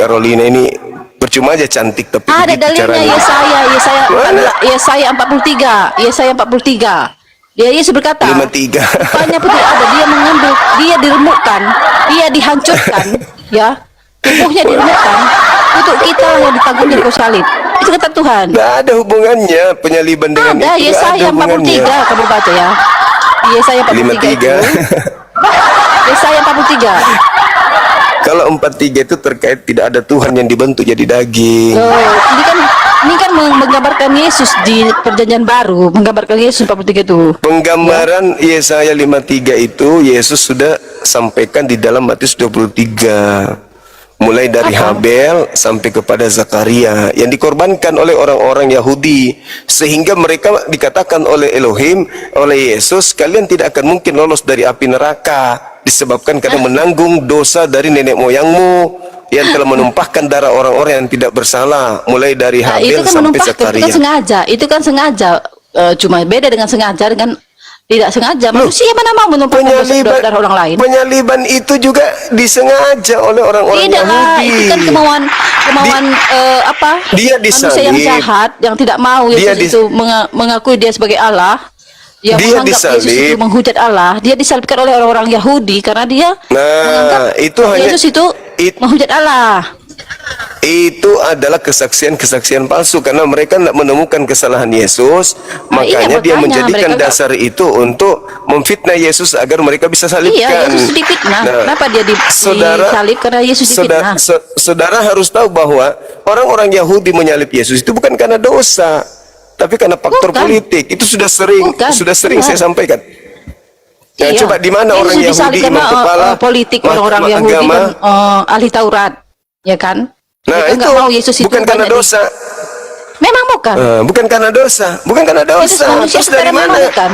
Carolina ini percuma aja cantik tapi Ada begitu dalilnya caranya. Yesaya 43. Yesaya 43. Dia Yesus berkata, 53. rupanya pun tidak ada, dia mengambil, dia diremukkan, dia dihancurkan, ya, tubuhnya diremukkan, untuk kita yang ditanggungnya di kayu salib. Itu kata Tuhan. Nggak ada hubungannya penyaliban dengan Ada itu. Yesaya 43, kamu baca ya. Yesaya 43 itu. 53. Yesaya 43. Kalau 43 itu terkait tidak ada Tuhan yang dibentuk jadi daging. Oh, ini kan menggambarkan Yesus di Perjanjian Baru, menggambarkan Yesus 43 itu. Penggambaran Yesaya 53 itu Yesus sudah sampaikan di dalam Matius 23. Mulai dari Habel sampai kepada Zakaria yang dikorbankan oleh orang-orang Yahudi, sehingga mereka dikatakan oleh Elohim, oleh Yesus, kalian tidak akan mungkin lolos dari api neraka disebabkan karena menanggung dosa dari nenek moyangmu yang telah menumpahkan darah orang-orang yang tidak bersalah, mulai dari Itu Habel kan sampai menumpahkan, Zakaria. itu kan sengaja, cuma beda dengan sengaja dengan tidak sengaja. Manusia mana mau menumpahkan dosa darah orang lain? Penyaliban itu juga disengaja oleh orang-orang Tidak lah, Yahudi. itu kan kemauan Dia manusia yang disalib. jahat yang tidak mau Yesus itu mengakui dia sebagai Allah, yang Dia menganggap Yesus disalib. itu menghujat Allah. Dia disalibkan oleh orang-orang Yahudi karena dia menganggap itu hanya Yesus itu menghujat Allah. itu adalah kesaksian-kesaksian palsu karena mereka tidak menemukan kesalahan Yesus, makanya dia menjadikan dasar itu untuk memfitnah Yesus agar mereka bisa salibkan. Iya, Yesus difitnah. Kenapa dia disalib? Karena Yesus difitnah. Saudara harus tahu bahwa orang-orang Yahudi menyalib Yesus itu bukan karena dosa, tapi karena faktor politik. Itu sudah sering saya sampaikan. Nah, iya. Coba di mana orang Yahudi imam kepala politik, orang-orang Yahudi agama, dan ahli Taurat, ya kan? nah Mereka itu mau Yesus itu bukan karena dosa. Memang bukan. Bukan karena dosa, bukan karena dosa. Terus dari mana? Bukan.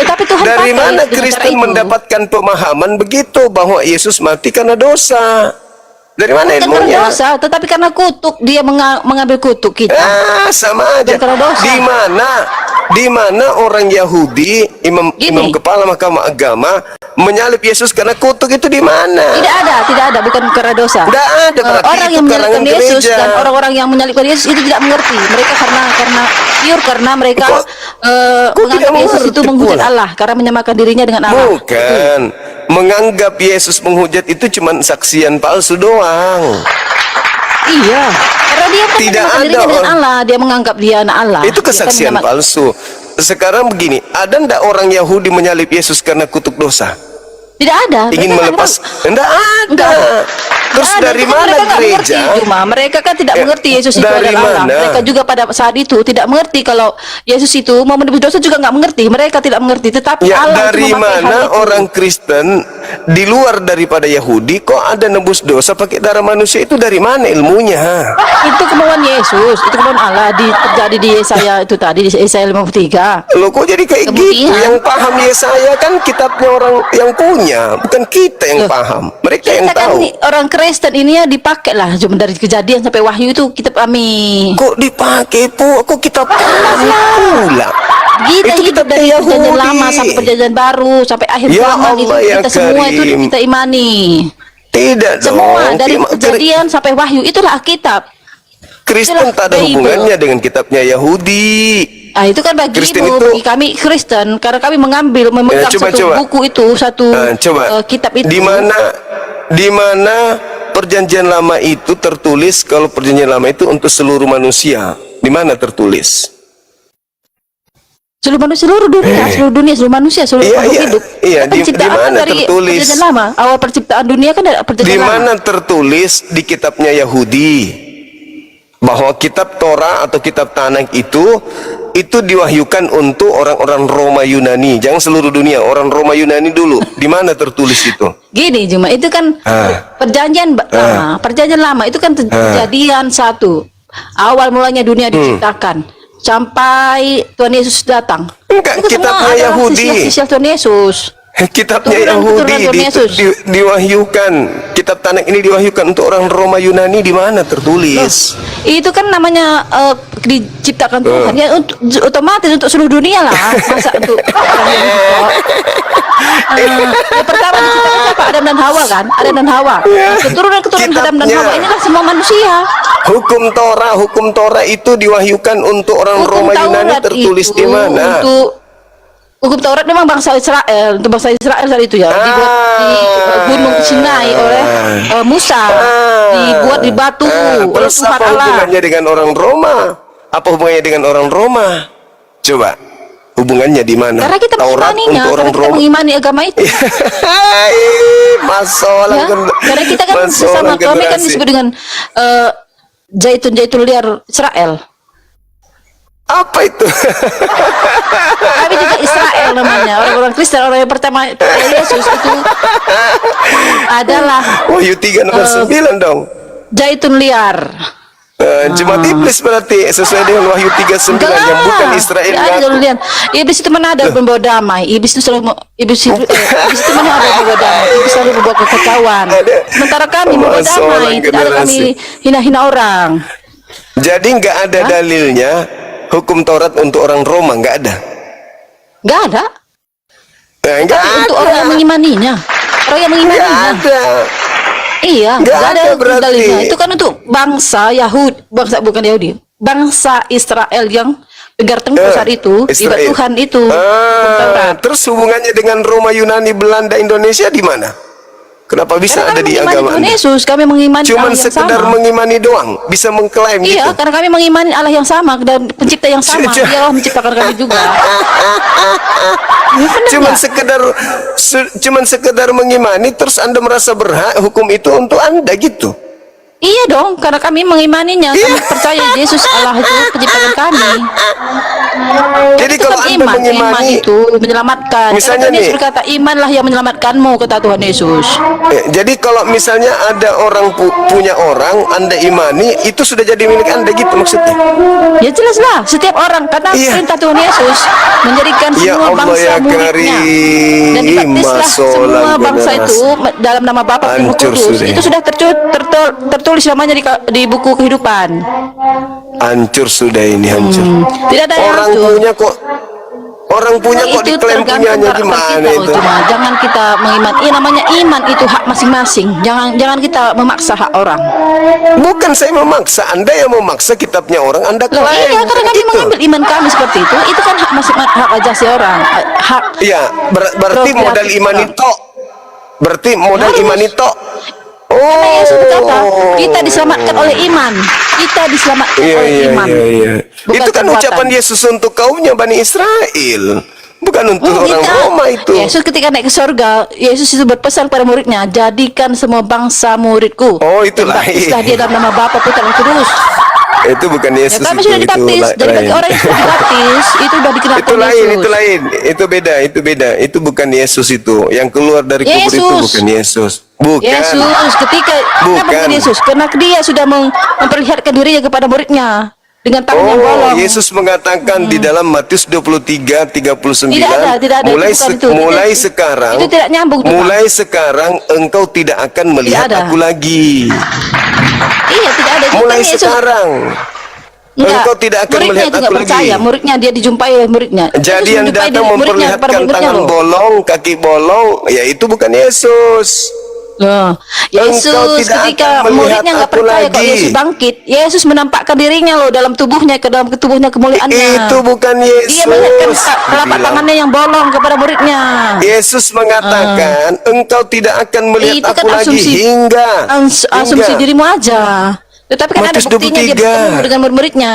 Tetapi Tuhan Dari pakai mana dengan cara Kristen itu. mendapatkan pemahaman begitu bahwa Yesus mati karena dosa? Dari mana Bukan ilmunya? karena dosa, tetapi karena kutuk, dia mengambil kutuk kita. Sama aja. Bukan karena dosa. Di mana orang Yahudi, imam kepala mahkamah agama menyalib Yesus karena kutuk itu di mana? Tidak ada, bukan karena dosa. Tidak ada, berarti orang itu yang karangan menyalibkan Yesus gereja. dan orang-orang yang menyalibkan Yesus itu tidak mengerti. Mereka karena mereka menganggap Yesus itu menghujat Allah karena menyamakan dirinya dengan Allah. Bukan. Menganggap Yesus menghujat itu cuma saksian palsu doang. Iya, karena dia kan Tidak menyamakan ada dirinya dengan Allah, dia menganggap dia anak Allah. Itu kesaksian palsu. Sekarang begini, ada ndak orang Yahudi menyalib Yesus karena kutuk dosa? Tidak ada. Ingin melepas? Enggak ada. Terus dari mana gereja? Mereka kan tidak mengerti Yesus itu adalah Allah. Mereka juga pada saat itu tidak mengerti kalau Yesus itu mau menebus dosa, juga nggak mengerti. Mereka tidak mengerti. Tetapi Allah dari mana orang Kristen di luar daripada Yahudi kok ada nebus dosa pakai darah manusia? Itu dari mana ilmunya? Itu kemauan Yesus, itu kemauan Allah terjadi di Yesaya itu tadi, di Yesaya 53. Loh kok jadi kayak gitu? Yang paham Yesaya kan kitabnya orang yang punya, bukan kita yang paham. Mereka yang tahu. Orang Kristen ini ya dipakai lah, cuma dari Kejadian sampai Wahyu itu kitab kami. Kok dipakai kok kitab kami pula? Kita itu hidup dari Perjanjian Lama sampai Perjanjian Baru sampai akhir zaman itu kita semua itu kita imani. Tidak semua dong. dari Kejadian sampai Wahyu itulah Alkitab. Kristen tak ada hubungannya dengan kitabnya Yahudi. Itu kan bagi kami Kristen karena kami memegang satu buku itu, satu kitab itu. Di mana Perjanjian Lama itu tertulis kalau Perjanjian Lama itu untuk seluruh manusia? Di mana tertulis? Seluruh dunia, seluruh manusia, seluruh makhluk hidup. Iya, di mana tertulis? Perjanjian Lama, awal penciptaan dunia kan ada Perjanjian Lama. Di mana tertulis di kitabnya Yahudi bahwa kitab Torah atau kitab Tanakh itu diwahyukan untuk orang-orang Roma Yunani, jangan seluruh dunia, orang Roma Yunani dulu. Di mana tertulis itu? Gini cuma itu kan Perjanjian Lama itu kan Kejadian 1. Awal mulanya dunia diciptakan sampai Tuhan Yesus datang. Enggak, kitabnya Yahudi. Sisial Tuhan Yesus. Kitabnya Yahudi diwahyukan. Kitab Tanakh ini diwahyukan untuk orang Roma Yunani. Di mana tertulis? Itu kan namanya diciptakan Tuhan ya untuk otomatis untuk seluruh dunia lah, masa untuk orang yang kok. Yang pertama diciptakan siapa? Adam dan Hawa kan? Adam dan Hawa. Keturunan Adam dan Kitabnya. Hawa inilah semua manusia. Hukum Torah itu diwahyukan untuk orang Hukum Roma Yunani Taurat tertulis itu di mana? Untuk hukum Taurat memang bangsa Israel, untuk bangsa Israel saat itu ya, dibuat di Gunung Sinai oleh Musa, dibuat di batu oleh Terus Tuhan apa Allah. hubungannya dengan orang Roma? Apa hubungannya dengan orang Roma? Coba, hubungannya di mana? Karena kita Taurat mengimaninya, untuk orang karena kita Roma. mengimani agama itu. Masalah Ya, karena kita kan bersama, kami kan disebut dengan zaitun liar Israel. apa itu? Kami juga Israel namanya, orang-orang Kristen, orang yang pertama Yesus itu adalah Wahyu 3 nomor 9 dong. zaitun liar. Jemaat iblis berarti sesuai dengan Wahyu 3:9 yang bukan Israel. Ya, ada ngaku. lihat. Iblis itu mana ada membawa damai. Iblis itu selalu iblis itu mana ada membawa damai. Iblis selalu membawa kekacauan. Sementara kami membawa damai, tidak ada kami hina-hina orang. Jadi nggak ada dalilnya hukum Taurat untuk orang Roma, nggak ada. Enggak ada. Nggak Tapi untuk ada. orang yang mengimaninya. Orang yang Nggak mengimaninya. ada. Iya, Nggak nggak ada ada berarti. dalilnya. Itu kan untuk bangsa Yahudi, bangsa bukan Yahudi, bangsa Israel yang tegar tengkuk saat itu, ibadah Israel. Tuhan itu. Hukum Taurat. Terus hubungannya dengan Roma, Yunani, Belanda, Indonesia di mana? Kenapa bisa Karena ada kami di mengimani agama Tuhan Anda? Yesus, kami mengimani Cuman Allah yang sekedar sama. mengimani doang, bisa mengklaim Iya, gitu. karena kami mengimani Allah yang sama dan pencipta yang sama. Cu- Dia Allah menciptakan kami juga. Ya, benar Cuman nggak? cuman sekedar mengimani, terus Anda merasa berhak hukum itu untuk Anda gitu. Iya dong, karena kami mengimaninya. Kami percaya Yesus Allah itu penciptakan kami. Jadi Itu kalau kan Anda iman mengimani, itu menyelamatkan. Misalnya Karena Tuhan Yesus nih. berkata, imanlah yang menyelamatkanmu, kata Tuhan Yesus. jadi kalau misalnya ada orang punya orang, Anda imani, itu sudah jadi milik Anda gitu maksudnya. Ya jelas lah, setiap orang, karena Iya. perintah Tuhan Yesus menjadikan Ya semua Allah, bangsa ya muridnya. Karim. Dan dibaptislah semua Masolan bangsa generasi. itu dalam nama Bapa dan Roh Hancur Kudus. sudah. Itu sudah tertulis namanya di buku kehidupan. Hancur sudah ini, hancur. Tidak ada yang Orang hancur. punya kok, orang punya kok Itu diklaim tergantung punyanya karakter gimana kita, itu? cuma jangan kita mengimani. Iya, namanya iman itu hak masing-masing. Jangan kita memaksa hak orang. Bukan saya memaksa, Anda yang memaksa kitabnya orang, Anda Loh, klaim. iya, karena kami Itu. mengambil iman kami seperti itu. Itu kan hak hak ajasi orang. Hak Iya, berarti Progratif modal iman orang. itu. Berarti modal Harus. iman itu. Karena Yesus berkata, Oh. kita diselamatkan oleh iman. Kita diselamatkan Iya, oleh iya, iman. iya. Bukan Itu kan perbuatan. ucapan Yesus untuk kaumnya Bani Israel, bukan untuk orang Kita- Roma itu. Yesus ketika naik ke surga, Yesus itu berpesan kepada muridnya, jadikan semua bangsa muridku. Oh, itu Dan lain. baptislah dia dalam nama Bapa, Putra dan Kudus. Itu bukan Ya, Yesus kami itu, sudah dibaptis. Jadi bagi lain. orang yang sudah dibaptis, itu sudah dikenalkan Itu lain, Yesus. itu lain. Itu beda, itu beda. Itu bukan Yesus itu. Yang keluar dari kubur itu Yesus. bukan Yesus. Bukan. Yesus ketika kenapa Bukan. bukan Yesus? Karena dia sudah memperlihatkan dirinya kepada muridnya dengan tangan yang Oh, bolong. Yesus mengatakan di dalam Matius 23:39, Tidak ada, mulai bukan itu. mulai Itu- sekarang, itu tidak nyambung, Tuhan. mulai sekarang engkau tidak akan melihat ada. aku lagi. Iya, tidak ada. Itu Mulai kan Yesus. sekarang. Enggak, Engkau tidak akan muridnya melihat itu aku nggak lagi. percaya. Muridnya dia dijumpai oleh muridnya. Jadi Yesus yang menjumpai datang muridnya kepada memperlihatkan muridnya tangan loh. bolong, kaki bolong, ya itu bukan Yesus. Loh, Yesus tidak ketika akan melihat muridnya nggak aku percaya kalau lagi. Yesus bangkit, Yesus menampakkan dirinya loh dalam tubuhnya, ke dalam tubuhnya kemuliaannya. Itu bukan Yesus. Dia melihatkan telapak Dibilang. tangannya yang bolong kepada muridnya. Yesus mengatakan, engkau tidak akan melihat Itu aku kan lagi asumsi- hingga. Asumsi hingga. dirimu aja. Tetapi kan ada Matius buktinya dia 23. bertemu dengan murid-muridnya.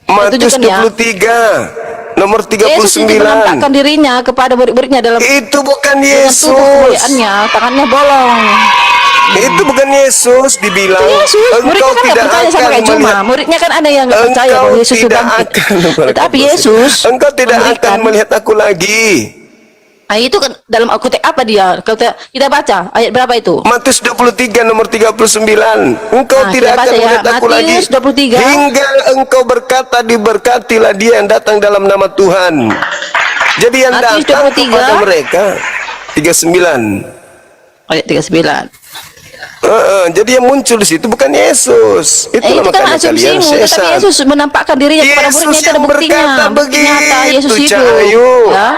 Matius Tunjukkan ya. 23 nomor Yesus itu menampakkan 39. dirinya kepada murid-muridnya dalam Itu bukan dengan tubuh Yesus. kemuliaannya, tangannya bolong. Itu bukan Yesus, dibilang Yesus, engkau muridnya kan nggak tidak percaya sama akan kayak cuma. melihat. Muridnya kan ada yang nggak percaya Engkau bahwa Yesus itu tidak bangkit. akan. Tetapi Yesus Engkau tidak akan memberikan. melihat aku lagi. Nah, itu kan dalam Alkitab apa dia? Kalau kita baca ayat berapa itu? Matius 23 nomor 39. Engkau Nah, tidak kita baca akan ya. melihat aku lagi Matius 23. hingga engkau berkata, diberkatilah dia yang datang dalam nama Tuhan. Jadi yang Matius datang 23. kepada mereka 39. Ayat 39. Jadi yang muncul di situ bukan Yesus. Itulah Itu kan makanya kalian asumsimu, tetapi sesat. Yesus menampakkan dirinya kepada Yesus muridnya, itu ada yang buktinya. berkata Bukti nyata Yesus begitu, hidup. Cahayu. Ya.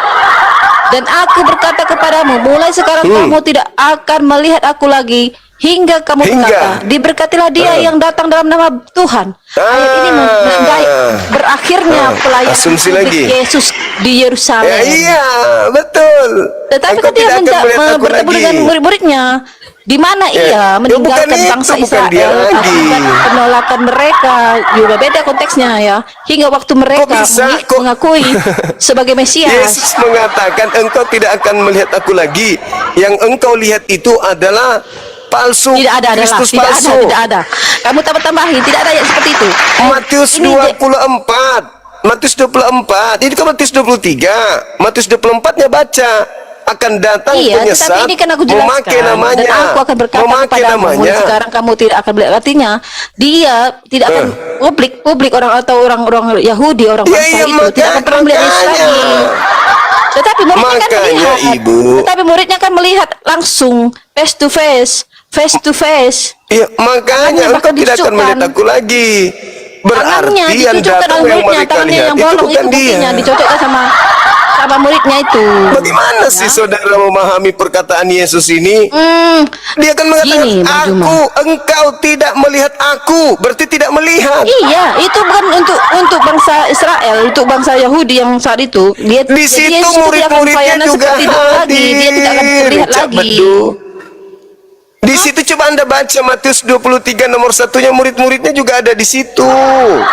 Dan aku berkata kepadamu, mulai sekarang kamu tidak akan melihat aku lagi hingga kamu berkata, diberkatilah dia yang datang dalam nama Tuhan. Ayat ini menandai berakhirnya pelayanan asumsi publik lagi. Yesus di Yerusalem. Ya, iya, betul. Tetapi Engkau ketika tidak akan melihat aku bertemu lagi. dengan murid-muridnya, di mana ia meninggalkan bukan itu, bangsa bukan dia Israel lagi. akibat penolakan mereka, juga beda konteksnya ya, hingga waktu mereka bisa? mengakui sebagai Mesias. Yesus mengatakan engkau tidak akan melihat aku lagi. Yang engkau lihat itu adalah palsu, Tidak ada adalah, Kristus tidak palsu. ada, tidak ada. Kamu tambahin, tidak ada yang seperti itu. Matius Ini 24, Matius 24, ini kan Matius 23, Matius 24-nya baca. Akan datang Iya, penyesat, tetapi ini kan aku jelaskan, memakai namanya, dan aku akan berkata memakai kepadamu, mulai namanya. sekarang kamu tidak akan melihat, artinya dia tidak akan publik orang atau orang Yahudi, orang Ya, bangsa iya, itu tidak akan pernah melihat Yesus makanya. lagi. Tetapi muridnya kan Makanya, melihat, Ibu. tetapi muridnya kan melihat langsung, face to face. Ya, makanya Tangannya engkau bahkan tidak akan ditusukkan. melihat aku lagi. Berarti Tangannya yang ditujukan datang oleh yang muridnya, mereka tangannya lihat yang itu bolong itu bukan dia. buktinya dicocokkan sama muridnya itu. Bagaimana sih saudara memahami perkataan Yesus ini? Dia akan mengatakan, Gini, Bang Juma. engkau tidak melihat aku, berarti tidak melihat. Iya, itu bukan untuk bangsa Israel, untuk bangsa Yahudi yang saat itu. Dia Di jadi situ Yesus itu tidak akan murid-muridnya pelayanan juga seperti itu lagi. Dia tidak akan terlihat Cak lagi. Bedu. Di situ coba Anda baca Matius 23 nomor 1-nya, murid-muridnya juga ada di situ.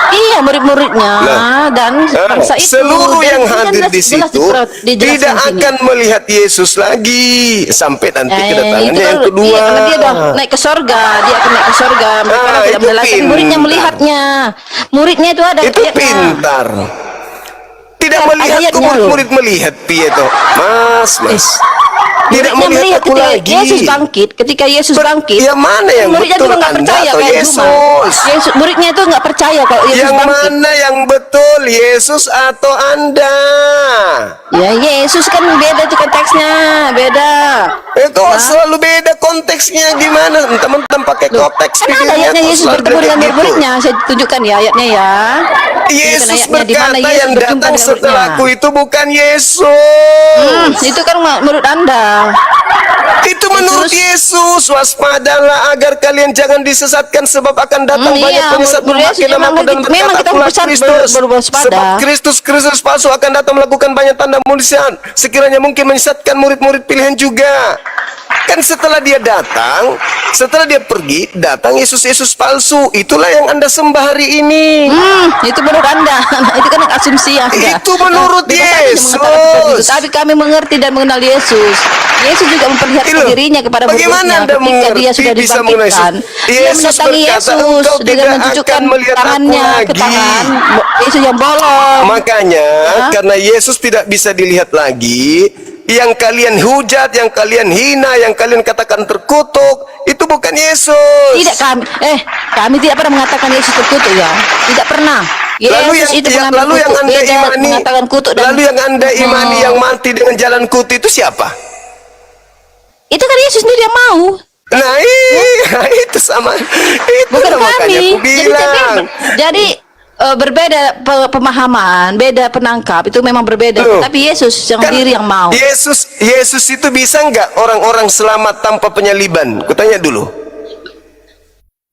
Iya, murid-muridnya Nah, dan bangsa itu. seluruh Dan yang ini kan hadir di jelas situ dijelaskan tidak di sini. akan melihat Yesus lagi sampai nanti kedatangannya itu yang kan, kedua. iya, karena dia udah naik ke sorga, dia akan naik ke sorga. Mereka Ah, tidak itu melihat, tapi muridnya pintar. melihatnya. Muridnya itu ada Itu ayatnya. pintar. Tidak Ada melihat kok ayatnya, murid-murid melihat piye toh. Mas. Tidak Muridnya melihat aku ketika lagi. Yesus bangkit, ketika Yesus bangkit. Yang mana yang muridnya betul, juga nggak Anda percaya atau kayak Yesus? Yesus, muridnya itu nggak percaya kalau Yesus Yang bangkit. mana yang betul, Yesus atau Anda? Ya Yesus kan beda itu konteksnya, beda. Kok selalu beda konteksnya gimana? Teman-teman pakai konteks Kan ada pikirnya ayatnya kok Yesus selalu bertemu dengan kayak gitu. murid-muridnya. Saya tunjukkan ya ayatnya ya. Yesus Tunjukkan ayatnya di mana berkata Yesus yang berjumpa datang dengan setelahku muridnya. itu bukan Yesus. Itu kan menurut Anda. Itu menurut Yesus. Waspadalah agar kalian jangan disesatkan, sebab akan datang banyak iya, penyesat menurut memakai Yesus namaku dan memang berkata kita akulah harus Kristus. berwaspada. Sebab Kristus palsu akan datang melakukan banyak tanda mujizat, sekiranya mungkin menyesatkan murid-murid pilihan juga. Kan setelah dia datang, setelah dia pergi, datang Yesus palsu. Itulah yang Anda sembah hari ini. Itu menurut Anda. Itu kan asumsi Anda. Itu menurut Bebas saja Yesus. mengatakan seperti itu. Tapi kami mengerti dan mengenal Yesus. Yesus juga memperlihatkan Loh, dirinya kepada bagaimana muridnya Anda ketika mengerti dia sudah bisa mengenal dibangkitkan. Yesus? Dia Yesus mendatangi berkata, Yesus "Engkau dengan tidak menunjukkan akan melihat aku tangannya ke lagi." tangan Yesus yang bolong. Makanya karena Yesus tidak bisa dilihat lagi, yang kalian hujat, yang kalian hina, yang kalian katakan terkutuk, itu bukan Yesus. Tidak kami tidak pernah mengatakan Yesus terkutuk ya. Tidak pernah. Yesus itu mengambil lalu yang kutuk. Anda Beda imani, mengatakan kutuk dan lalu yang Anda imani yang mati dengan jalan kutu itu siapa? itu kan Yesus sendiri yang mau. Nah, itu sama. Itu Bukan makanya kami. aku bilang. Jadi berbeda pemahaman, beda penangkap, itu memang berbeda. Loh, Tapi Yesus yang kan diri yang mau. Yesus itu bisa nggak orang-orang selamat tanpa penyaliban? Kutanya dulu.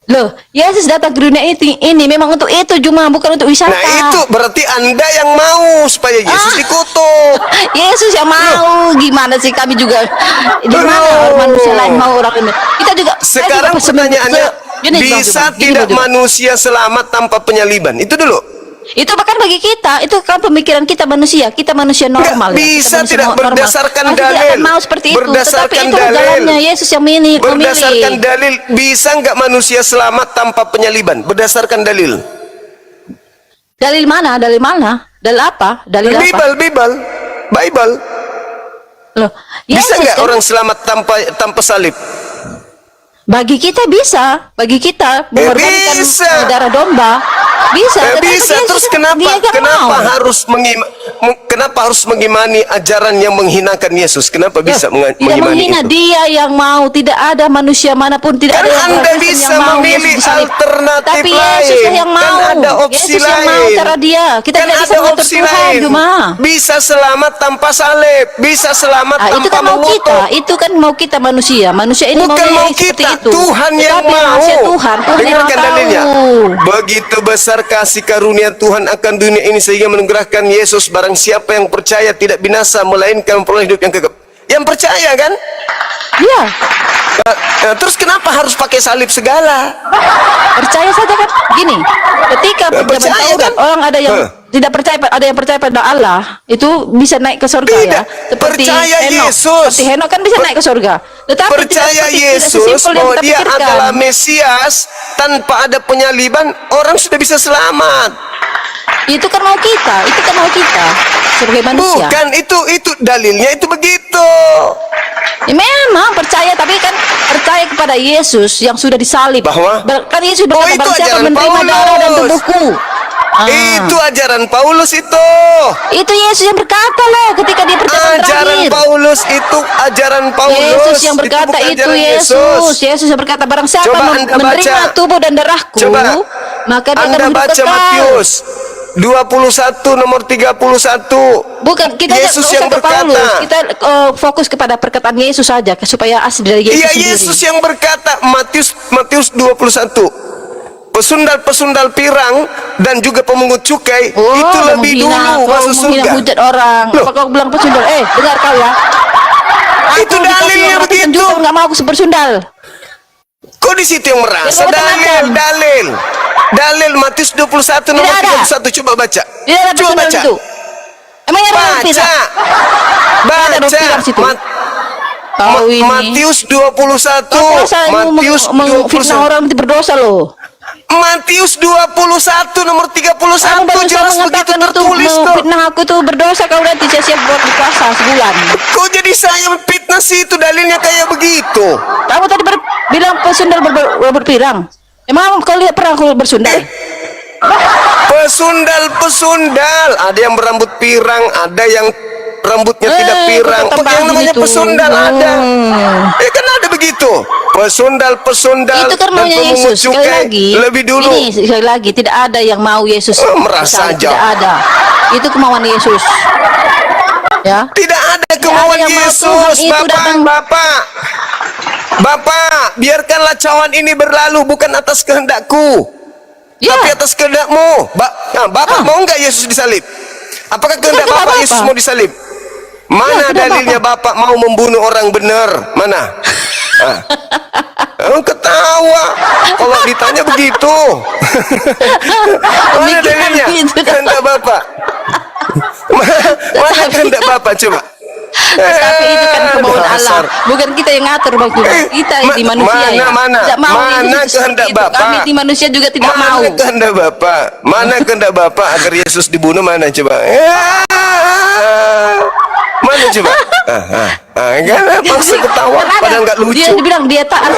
Loh, Yesus datang ke dunia ini memang untuk itu, cuma bukan untuk wisata. Nah itu berarti Anda yang mau supaya Yesus dikutuk. Yesus yang mau. Gimana sih kami juga? Di mana orang manusia lain mau orang ini? Kita juga. Sekarang pertanyaannya, bisa Gini, tidak Bang Juma. manusia selamat tanpa penyaliban? Itu dulu. Itu bahkan bagi kita, itu kan pemikiran kita manusia normal. Nggak bisa, Kita manusia tidak normal. berdasarkan Pasti dalil. tidak akan mau seperti itu. Berdasarkan Tetapi itu dalil. jalannya Yesus yang memilih. Berdasarkan dalil, bisa nggak manusia selamat tanpa penyaliban? Berdasarkan dalil. Dalil mana? Dalil mana? Dalil apa? Dalil apa? Bible. Loh, Bisa Yesus nggak kan, orang selamat tanpa salib? bagi kita bisa, bagi kita mengorbankan bisa. darah domba. Bisa. Tetapi Bisa. Yesus Terus kan dia kan kenapa mau. harus mengimani ajaran yang menghinakan Yesus? Kenapa bisa Tidak mengimani menghina, itu? dia yang mau. Tidak ada manusia manapun, tidak Kan ada yang Anda Kristen bisa yang mau memilih Yesus disalib. alternatif Tapi lain. Yesus lah yang Kan mau. ada opsi Yesus yang mau lain. cara dia. Kita Kan tidak bisa ada mengatur opsi Tuhan lain. cuma. Bisa selamat tanpa salib, bisa selamat Ah, itu tanpa kan mau kita, mengutuk. itu kan mau kita manusia. Manusia ini Bukan maunya mau yang seperti kita, itu. Tuhan yang Tetapi mau. rahasia Tuhan yang Dengarkan tahu. dalilnya. Begitu besar kasih karunia Tuhan akan dunia ini sehingga mengerahkan Yesus, barang siapa yang percaya tidak binasa melainkan memperoleh hidup yang kekal. Yang percaya kan? Iya, Terus kenapa harus pakai salib segala? percaya saja kan. Gini, ketika zaman percaya Taurat kan? orang ada yang tidak percaya, ada yang percaya pada Allah, itu bisa naik ke surga ya. Tidak, Seperti percaya Henok. Yesus. Seperti Henok kan bisa naik ke surga. Tetapi Percaya tidak Yesus sesimpel yang bahwa kita dia pikirkan. adalah Mesias, tanpa ada penyaliban orang sudah bisa selamat. Itu kan mau kita, itu kan mau kita sebagai manusia. Bukan itu dalilnya itu begitu. Ya memang percaya, tapi kan percaya kepada Yesus yang sudah disalib. Bahwa? Kan Yesus berkata, itu barang siapa ajaran menerima Paulus. darah dan tubuhku. Ah. Itu ajaran Paulus itu. Itu Yesus yang berkata loh ketika dia perkataan Ajaran terakhir. Paulus itu ajaran Paulus. Yesus yang berkata bukan itu, ajaran Yesus. Yesus yang berkata, barang siapa Coba Anda menerima baca. tubuh dan darahku, Coba maka dia akan Anda hidup baca kekal. Matius 21 nomor 31. Bukan, kita Yesus nggak usah yang ke Paulus. berkata. Kita fokus kepada perkataan Yesus saja supaya asli dari Yesus Iya, sendiri. Yesus yang berkata, Matius 21. Pesundal-pesundal pirang dan juga pemungut cukai itu lebih dulu masuk surga. Hujat orang. Loh. Apa kau bilang pesundal? Dengar kau ya. Itu dalilnya begitu. Juga nggak mau aku bersundal. Kok di situ yang merasa? Ya, macam-macam. Dalil Matius 21 nomor Tidak ada. 31, coba baca. Dia ada Coba pesundal baca. itu. Emangnya ada orang Baca. pirang? Ada orang pirang situ. Kau ini. Matius 21. Kau puasa Matius fitnah 21. orang nanti berdosa loh. Matius 21 nomor 31 Kamu baru jelas begitu mengatakan itu tertulis tuh. fitnah aku tuh berdosa, kau nanti siap-siap buat puasa sebulan. Kok jadi saya fitnah sih, itu dalilnya kayak begitu. Kamu tadi bilang pesundal berpirang. Emang kau lihat pernah aku bersundal? Pesundal, ada yang berambut pirang, ada yang rambutnya tidak pirang. kau Kok yang namanya itu. pesundal ada? Kan ada begitu. Pesundal Itu kan dan maunya pemungut Yesus. Sekali cukai lagi, lebih dulu. ini sekali lagi tidak ada yang mau Yesus. Merasa Tidak aja. ada. Itu kemauan Yesus. Ya. Tidak ada kemauan yang mau Yesus, Tuhan itu datang. Bapak, biarkanlah cawan ini berlalu bukan atas kehendakku, Ya. tapi atas kehendakmu. Bapak mau nggak Yesus disalib? Apakah kehendak kehendak Bapak Bapak. Yesus mau disalib? Mana kehendak dalilnya Bapak mau membunuh orang benar? Mana? Ketawa kalau ditanya begitu. Mana Pikiran dalilnya? gitu. Kehendak Bapak. Mana kehendak Bapak coba? Tapi itu kan kemauan Dasar. Allah. Bukan kita yang ngatur Bang Tuna. Kita di manusia ya. Tidak mau mana Yesus kehendak seperti itu. Bapak? Kami di manusia juga tidak Mana mau. kehendak Bapak? Mana kehendak Bapak agar Yesus dibunuh, mana coba? Mana coba? Kan paksa ketawa padahal nggak lucu. Dia bilang dia taat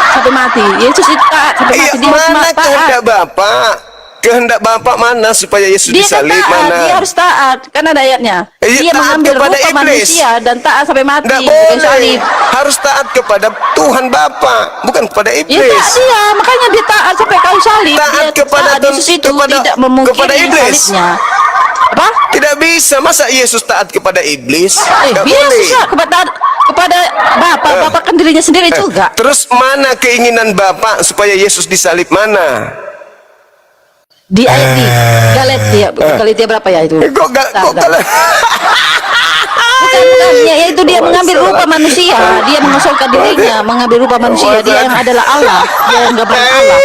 sampai mati. Yesus itu taat sampai Iya, mati. Dia harus mana taat. kehendak Bapak? Kehendak Bapak mana supaya Yesus Dia kan disalib, taat, mana? dia harus taat. Kan ada ayatnya. Iya, Dia taat mengambil kepada rupa iblis. manusia dan taat sampai mati. Nggak Dengan boleh. salib. Harus taat kepada Tuhan Bapak, bukan kepada Ya iblis. taat dia, makanya dia taat sampai kau salib. Taat Dia kepada taat. Yesus itu tidak memungkiri kepada iblis. salibnya. Apa? Tidak bisa, masa Yesus taat kepada iblis? Nggak Dia boleh. susah kepada Bapak. Bapak kan dirinya sendiri juga. Terus mana keinginan Bapak supaya Yesus disalib, mana? Di ayat di Galatia berapa ya itu? Kok Bukan, ya itu dia mengambil rupa manusia, dia mengosongkan dirinya, mengambil rupa manusia, dia yang adalah Allah, dia yang gambaran Allah.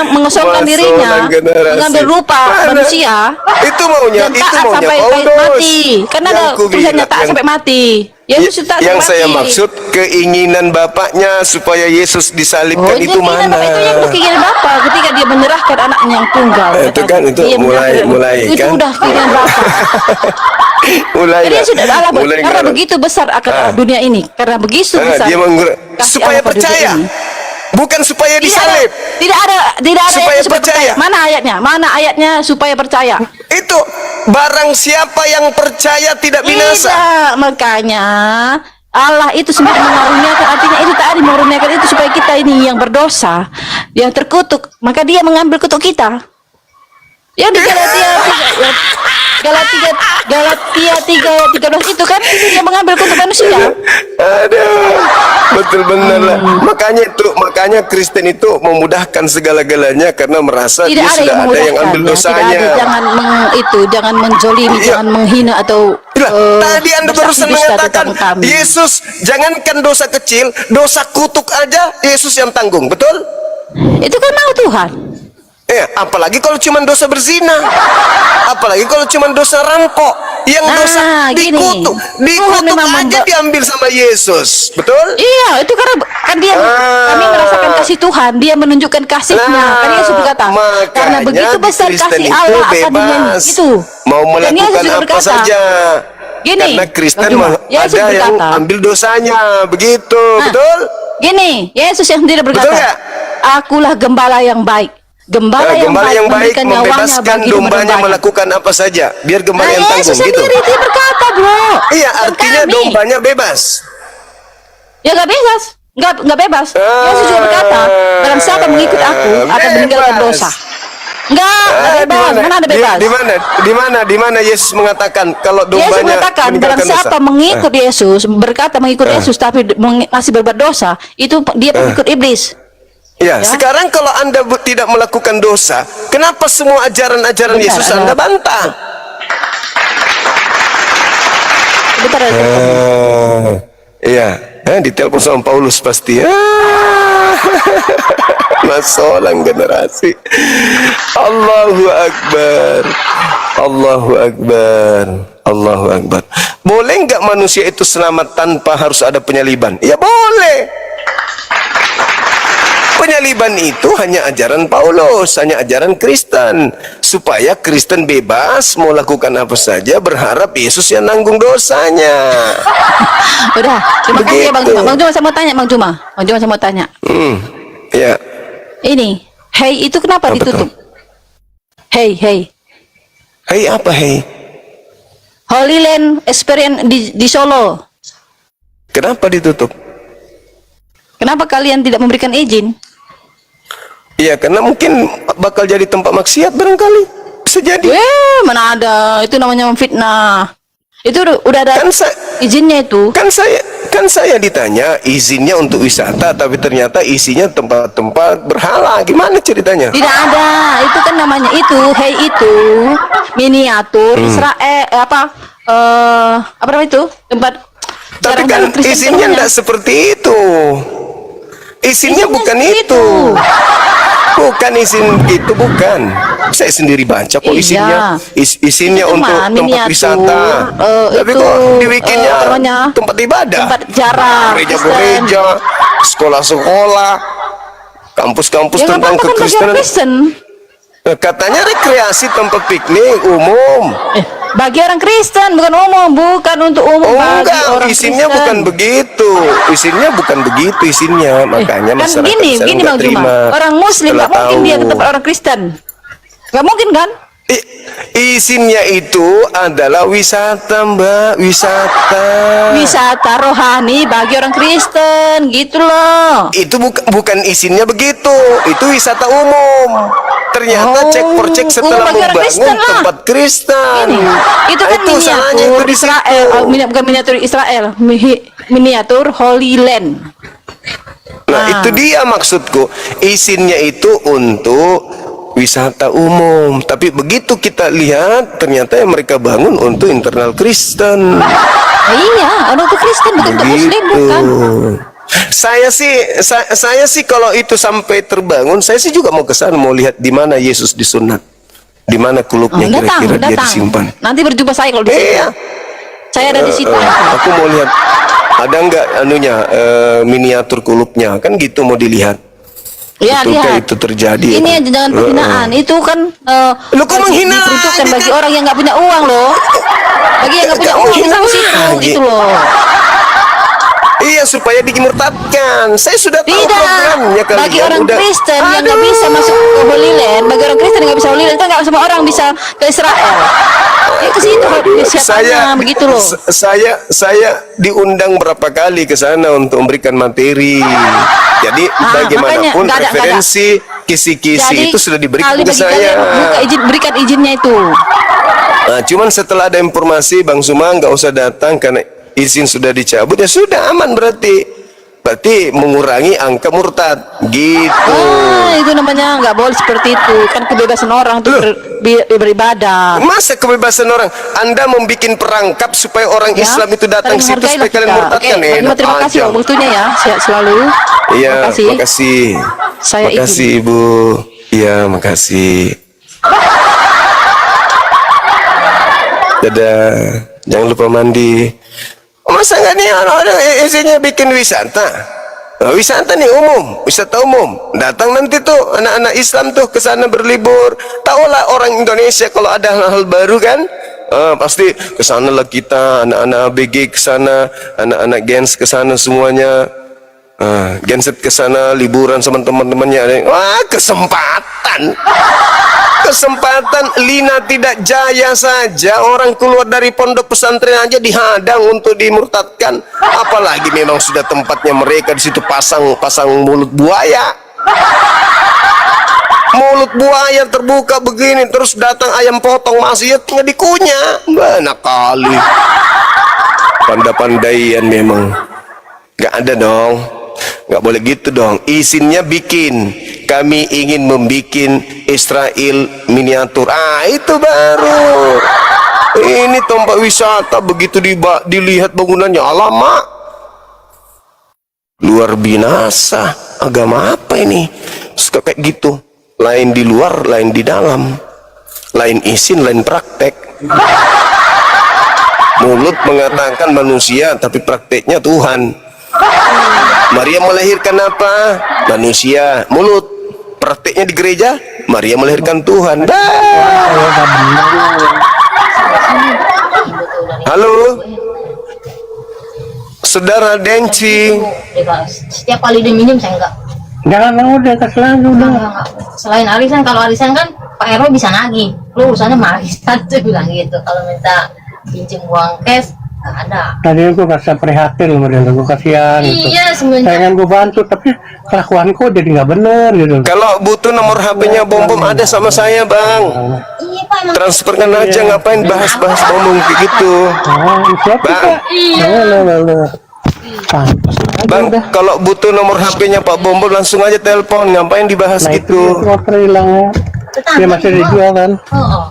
Mengosongkan dirinya, mengambil rupa manusia, Itu maunya, dan itu taat maunya sampai Paulus. mati. Karena ada Yang ku tulisannya bilang, taat yang- sampai mati. Yesus taat yang sampai saya mati. maksud keinginan Bapaknya supaya Yesus disalibkan itu keinginan mana? Bapak itu yang keinginan Bapak ketika dia menyerahkan anaknya yang tunggal. Itu kan, itu Dia mulai itu kan? udah keinginan Bapak. Mulai Jadi nggak? sudah Allah Mulai karena nggak? begitu besar akan dunia ini, karena begitu besar Dia kasih supaya Allah pada dunia percaya, ini. bukan supaya Tidak ada, disalib. tidak ada tidak ada Supaya supaya percaya. Mana ayatnya? Mana ayatnya supaya percaya? Itu barang siapa yang percaya tidak binasa. Tidak, makanya Allah itu sendiri mengaruniakan, artinya itu tadi mengaruniakan itu supaya kita ini yang berdosa, yang terkutuk, maka dia mengambil kutuk kita. Yang di Galatia 3:13 itu kan dia mengambil kutuk manusia. Aduh, betul benar lah. Makanya Kristen itu memudahkan segala-galanya karena merasa Tidak dia ada sudah yang ada yang memudahkan ambil ya. dosanya. Tidak ada, jangan menjolimi, Iya. jangan menghina atau Tadi Anda barusan bersaksi dusta mengatakan tentang kami. Yesus jangankan dosa kecil, dosa kutuk aja Yesus yang tanggung, betul? Itu kan mau Tuhan. Apalagi kalau cuma dosa berzina, apalagi kalau cuma dosa rampok, yang dosa Gini. dikutuk Tuhan memang aja diambil sama Yesus, betul? Iya, itu karena kan dia kami merasakan kasih Tuhan, dia menunjukkan kasihnya. Kan Yesus berkata, karena begitu besar Kristen kasih itu Allah akan dunia bebas, itu. mau Dan melakukan Yesus juga apa berkata, saja. Gini, Karena Kristen Yesus ada yang berkata, ambil dosanya, begitu, betul? Gini, Yesus yang sendiri Betul berkata, nggak? akulah gembala yang baik. Gembala yang baik memberikan nyawanya membebaskan bagi dombanya domba-dombanya. melakukan apa saja, biar gembala yang tanggung, Yesus gitu. sendiri dia berkata, bro. Iya, Dan artinya kami, dombanya bebas. ya nggak bebas, nggak bebas. Yesus juga berkata, barang siapa mengikut aku akan meninggalkan bebas. dosa. Nggak bebas. Mana ada bebas? Di mana Yesus mengatakan kalau Yesus dombanya mengatakan barang meninggalkan siapa dosa? mengikut Yesus, berkata mengikut Yesus tapi masih berbuat dosa, itu dia pengikut iblis. Ya, sekarang kalau Anda tidak melakukan dosa, kenapa semua ajaran-ajaran Bentar, Yesus Anda bantah? Bentar, Iya, ditelepon sama Paulus pasti. Masalah generasi. Allahu Akbar. Allahu Akbar. Allahu Akbar. Boleh nggak manusia itu selamat tanpa harus ada penyaliban? Ya boleh. Penyaliban itu hanya ajaran Paulus, hanya ajaran Kristen, supaya Kristen bebas mau lakukan apa saja, berharap Yesus yang nanggung dosanya. Udah, terima kasih ya Bang Begitu. Juma. Bang Juma saya mau tanya, Bang Juma. Bang Juma saya mau tanya. Ya. Ini, hey itu kenapa Apa ditutup? tuh? Hey. Hai apa hai? Holy Land Experience di Solo. Kenapa ditutup? Kenapa kalian tidak memberikan izin? Iya, karena mungkin bakal jadi tempat maksiat barangkali. Bisa jadi. Mana ada? Itu namanya memfitnah. Itu udah ada izinnya itu. Kan saya ditanya izinnya untuk wisata, tapi ternyata isinya tempat-tempat berhala. Gimana ceritanya? Tidak ada. Itu kan namanya itu, hey itu miniatur Israel apa namanya itu? Tempat Tapi kan jarang-jarang Kristen isinya temunya. tidak seperti itu. Isinya bukan seperti itu. Bukan isin itu, bukan. Saya sendiri baca kok Iya. isinya. Isinya Itu untuk mah tempat miniatur, wisata. Tapi itu, kok dibikinnya apa namanya? tempat ibadah. Tempat jarang Gereja-gereja, sekolah-sekolah, kampus-kampus Ya nggak tentang apa-apa kan bagi orang kekristenan. Kristen. Katanya rekreasi, tempat piknik umum. Bagi orang Kristen bukan umum, bukan untuk umum. Oh bagi enggak, orang isinya Kristen. bukan begitu. Isinya bukan begitu isinya. Makanya Kan masyarakat gini sekarang Bang nggak Juma. terima. Orang Muslim Setelah nggak mungkin dia tahu. tetap orang Kristen. Nggak mungkin kan? Isinya itu adalah wisata, Mbak, wisata. Wisata rohani bagi orang Kristen, gitu loh. Itu bukan isinya begitu. Itu wisata umum. Ternyata cek per cek setelah bagi orang membangun Kristen lah. tempat Kristen. Ini, itu kan Itu salahnya miniatur itu di situ. Israel, bukan miniatur Israel, miniatur Holy Land. Nah, itu dia maksudku. Izinnya itu untuk wisata umum, tapi begitu kita lihat ternyata yang mereka bangun untuk internal Kristen. Iya, untuk Kristen bukan untuk Muslim bukan. Saya sih kalau itu sampai terbangun, saya sih juga mau ke sana, mau lihat di mana Yesus disunat, di mana kulupnya kira-kira dia disimpan. Nanti berjumpa saya kalau di situ. Iya. Saya ada di situ. Aku mau lihat ada nggak miniatur kulupnya, kan gitu mau dilihat. Ya, Betulkah lihat. itu terjadi? Ini jangan penghinaan. Itu kan Lu kok menghina diperuntukkan lagi, bagi kan? orang yang nggak punya uang loh. Bagi yang nggak punya uang menghina bisa ke situ, lagi. gitu loh. Iya, supaya dimurtadkan. Saya sudah tahu Tidak. programnya kalian. Bagi orang Udah. Kristen yang nggak Aduh. bisa masuk nggak semua orang bisa ke Israel. Ya ke situ persiapannya begitu loh. Saya diundang berapa kali ke sana untuk memberikan materi. Jadi bagaimanapun makanya, nggak ada. referensi kisi-kisi Jadi, itu sudah diberikan kali ke bagi saya. kalian berikan izinnya itu. Nah, cuman setelah ada informasi Bang Suma nggak usah datang karena izin sudah dicabut, ya sudah aman berarti mengurangi angka murtad gitu. Itu namanya nggak boleh seperti itu, kan kebebasan orang untuk beribadah. Masa kebebasan orang? Anda membuat perangkap supaya orang Ya, Islam itu datang saling situ menghargailah supaya kalian kita. murtadkan. Oke, Pak, terima kasih waktunya ya, sehat selalu. Iya, Makasih. makasih. Saya Makasih Ibu. Iya, makasih. Dadah. Jangan lupa mandi. Masa nggak nih orang-orang isinya bikin wisata? Nah, wisata nih umum, wisata umum. Datang nanti tuh anak-anak Islam tuh ke sana berlibur. Tahulah orang Indonesia kalau ada hal-hal baru kan, pasti ke sana lah kita, anak-anak ABG ke sana, anak-anak Gens ke sana semuanya. Genset ke sana liburan sama teman-temannya. Wah, kesempatan. Kesempatan Lina tidak jaya saja, orang keluar dari pondok pesantren aja dihadang untuk dimurtadkan, apalagi memang sudah tempatnya mereka di situ pasang mulut buaya terbuka begini, terus datang ayam potong masih ya tinggal dikunyah. Banyak kali pandai-pandaian memang. Gak ada dong, nggak boleh gitu dong. Izinnya bikin, kami ingin membikin Israel miniatur. Itu baru. Ini tempat wisata, begitu dilihat bangunannya, alamak, luar binasa. Agama apa ini? Suka kayak gitu. Lain di luar, lain di dalam. Lain izin, lain praktek. Mulut mengatakan manusia, tapi prakteknya Tuhan. Maria melahirkan apa? Manusia. Mulut. Prakteknya di gereja, Maria melahirkan Tuhan. Halo, Saudara Denci. Setiap kali dia minum saya enggak. Jangan udah kasih lagi udah. Selain arisan, kalau arisan kan Pak RW bisa nagih. Lu urusannya sama arisan tuh bilang gitu. Kalau minta pinjam uang cash nggak ada. Tadi gue rasa prihatin sama dia, gue kasihan gitu. Iya sebenarnya. Pengen gue bantu tapi kelakuanku jadi nggak bener gitu. Kalau butuh nomor HP-nya Bom ada sama saya, Bang. Iya Pak emang. Transferkan aja, ngapain bahas-bahas Bom kayak gitu. Siap Bang. Pak. Iya. Bang, kalau butuh nomor HP-nya Pak Bom langsung aja telepon, ngapain dibahas Nah gitu. itu motor hilang. Dia masih dijual kan?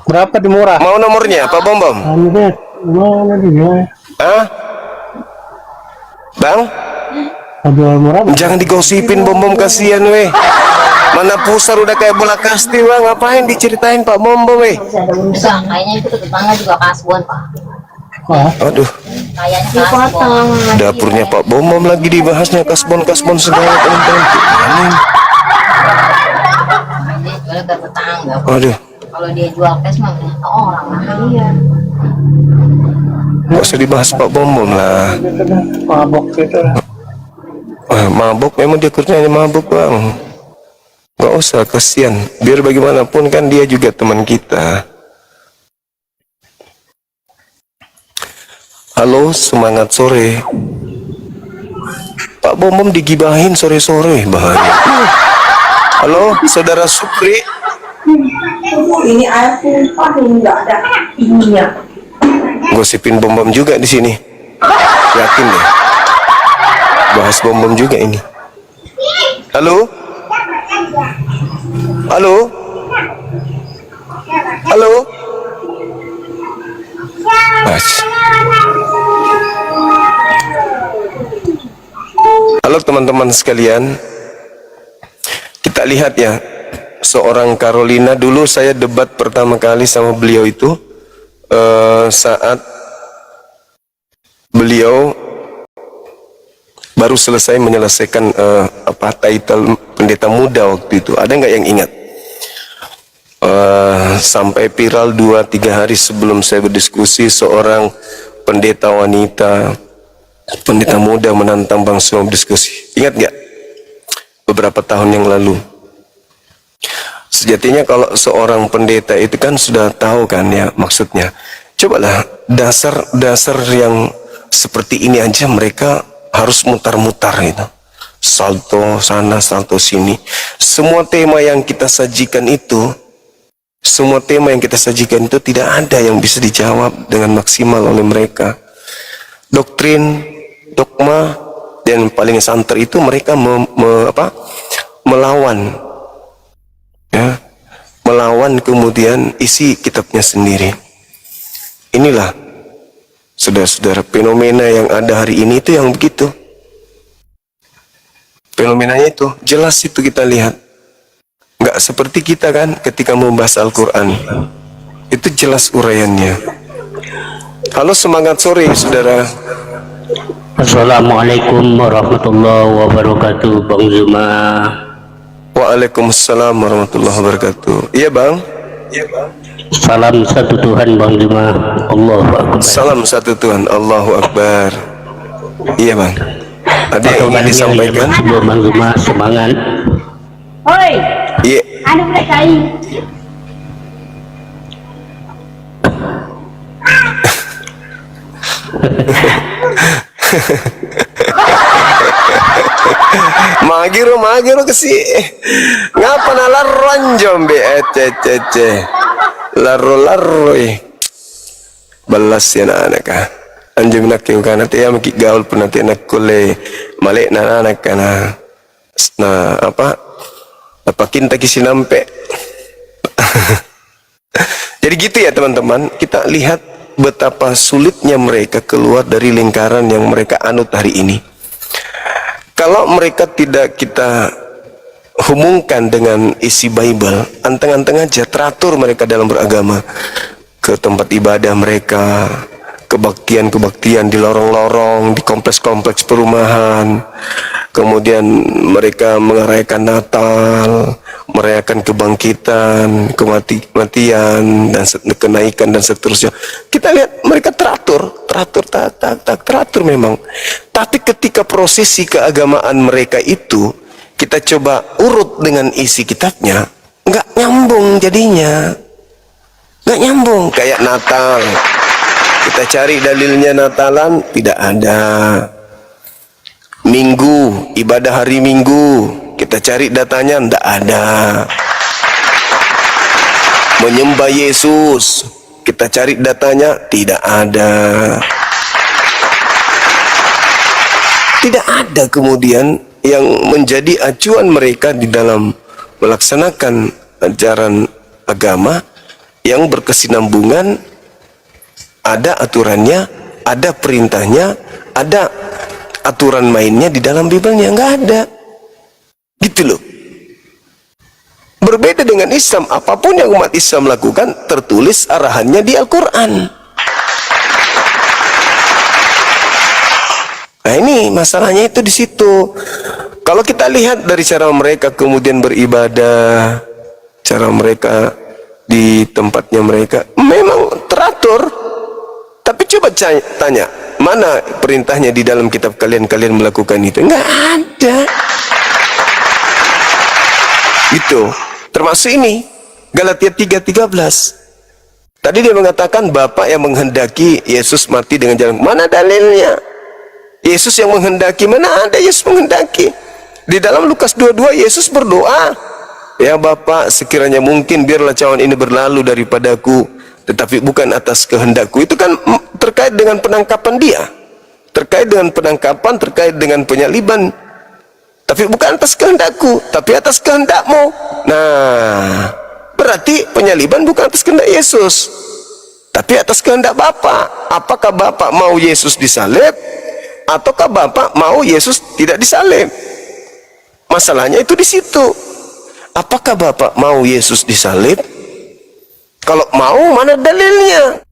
Berapa di murah? Mau nomornya Pak Bom? Anjir, mana dia? Bang, Jual murah. jangan digosipin Bom, kasihan weh. Mana pusar udah kayak bola kasti, Bang. Ngapain diceritain Pak Bom weh? Ada urusan. Kayaknya itu tetangga juga kasbon Pak. Aduh, Kayaknya kasbon. dapurnya Pak Bom lagi dibahasnya kasbon segala teman-teman. Dia jual ke tetangga. Aduh, Kalau dia jual cash mah ternyata orang lah. Iya. nggak usah dibahas Pak Bom lah. Mabok gitu. Mabuk memang dia kerjanya mabuk, Bang. Nggak usah, kasihan. Biar bagaimanapun kan dia juga teman kita. Halo, semangat sore. Pak Bom digibahin sore-sore, bahaya. Halo, Saudara Supri. Ini air tumpah nggak ada ininya. Gosipin Bom juga di sini. Yakin deh. Bahas Bom juga ini. Halo? Halo? Halo? Halo teman-teman sekalian. Kita lihat ya, seorang Carolina. Dulu saya debat pertama kali sama beliau itu saat beliau baru selesai menyelesaikan title pendeta muda waktu itu. Ada nggak yang ingat? Sampai viral 2-3 hari sebelum saya berdiskusi, seorang pendeta wanita, pendeta muda menantang Bang Suma berdiskusi. Ingat nggak? Beberapa tahun yang lalu. Sejatinya kalau seorang pendeta itu kan sudah tahu kan ya maksudnya. Cobalah dasar yang seperti ini aja mereka harus mutar-mutar itu. Salto sana, salto sini. Semua tema yang kita sajikan itu tidak ada yang bisa dijawab dengan maksimal oleh mereka. Doktrin, dogma, dan paling santer itu mereka melawan. Ya, melawan kemudian isi kitabnya sendiri. Inilah saudara-saudara fenomena yang ada hari ini itu yang begitu. Fenomenanya itu jelas itu kita lihat. Nggak seperti kita kan ketika membahas Al-Quran. Itu jelas uraiannya. Halo, semangat sore saudara. Assalamualaikum warahmatullahi wabarakatuh, Bang Zuma. Waalaikumsalam warahmatullahi wabarakatuh. Iya bang. Salam satu Tuhan, Bang Zuma. Allahu Akbar. Salam satu Tuhan. Allahu Akbar. Iya bang. Ada yang ingin disampaikan? Bang Zuma, semangat. Oi, Iya. ada boleh kain. Magiro kesi. Ngapa na laron jombe laro balas ya anak anjing nak yung kana tiya makigaul pun nanti nak kule malik na anak kana na apa kinta kisinampe. Jadi gitu ya teman-teman, kita lihat betapa sulitnya mereka keluar dari lingkaran yang mereka anut hari ini. Kalau mereka tidak kita hubungkan dengan isi Bible, anteng-anteng aja teratur mereka dalam beragama, ke tempat ibadah mereka, kebaktian di lorong-lorong, di kompleks-kompleks perumahan, kemudian mereka merayakan Natal, merayakan kebangkitan, kematian, dan kenaikan dan seterusnya. Kita lihat mereka teratur memang. Tapi ketika prosesi keagamaan mereka itu kita coba urut dengan isi kitabnya, nggak nyambung jadinya, nggak nyambung. Kayak Natal, kita cari dalilnya Natalan tidak ada. Minggu, ibadah hari Minggu, kita cari datanya tidak ada. Menyembah Yesus, kita cari datanya tidak ada. Tidak ada kemudian yang menjadi acuan mereka di dalam melaksanakan ajaran agama yang berkesinambungan, ada aturannya, ada perintahnya, ada aturan mainnya di dalam Bible-nya. Nggak ada. Gitu loh. Berbeda dengan Islam, apapun yang umat Islam lakukan tertulis arahannya di Al-Quran. Nah ini masalahnya itu di situ. Kalau kita lihat dari cara mereka kemudian beribadah, cara mereka di tempatnya mereka memang teratur. Tapi coba tanya, mana perintahnya di dalam kitab kalian melakukan itu? Nggak ada. Itu termasuk ini Galatia 3:13. Tadi dia mengatakan Bapa yang menghendaki Yesus mati dengan jalan. Mana dalilnya? Yesus yang menghendaki, mana ada Yesus menghendaki? Di dalam Lukas 22 Yesus berdoa, ya Bapa, sekiranya mungkin biarlah cawan ini berlalu daripadaku, tetapi bukan atas kehendakku. Itu kan terkait dengan penangkapan dia, terkait dengan penangkapan, terkait dengan penyaliban. Tapi bukan atas kehendakku, tapi atas kehendakmu. Nah, berarti penyaliban bukan atas kehendak Yesus, tapi atas kehendak Bapa. Apakah Bapa mau Yesus disalib, ataukah Bapa mau Yesus tidak disalib? Masalahnya itu di situ. Apakah Bapa mau Yesus disalib? Kalau mau, mana dalilnya?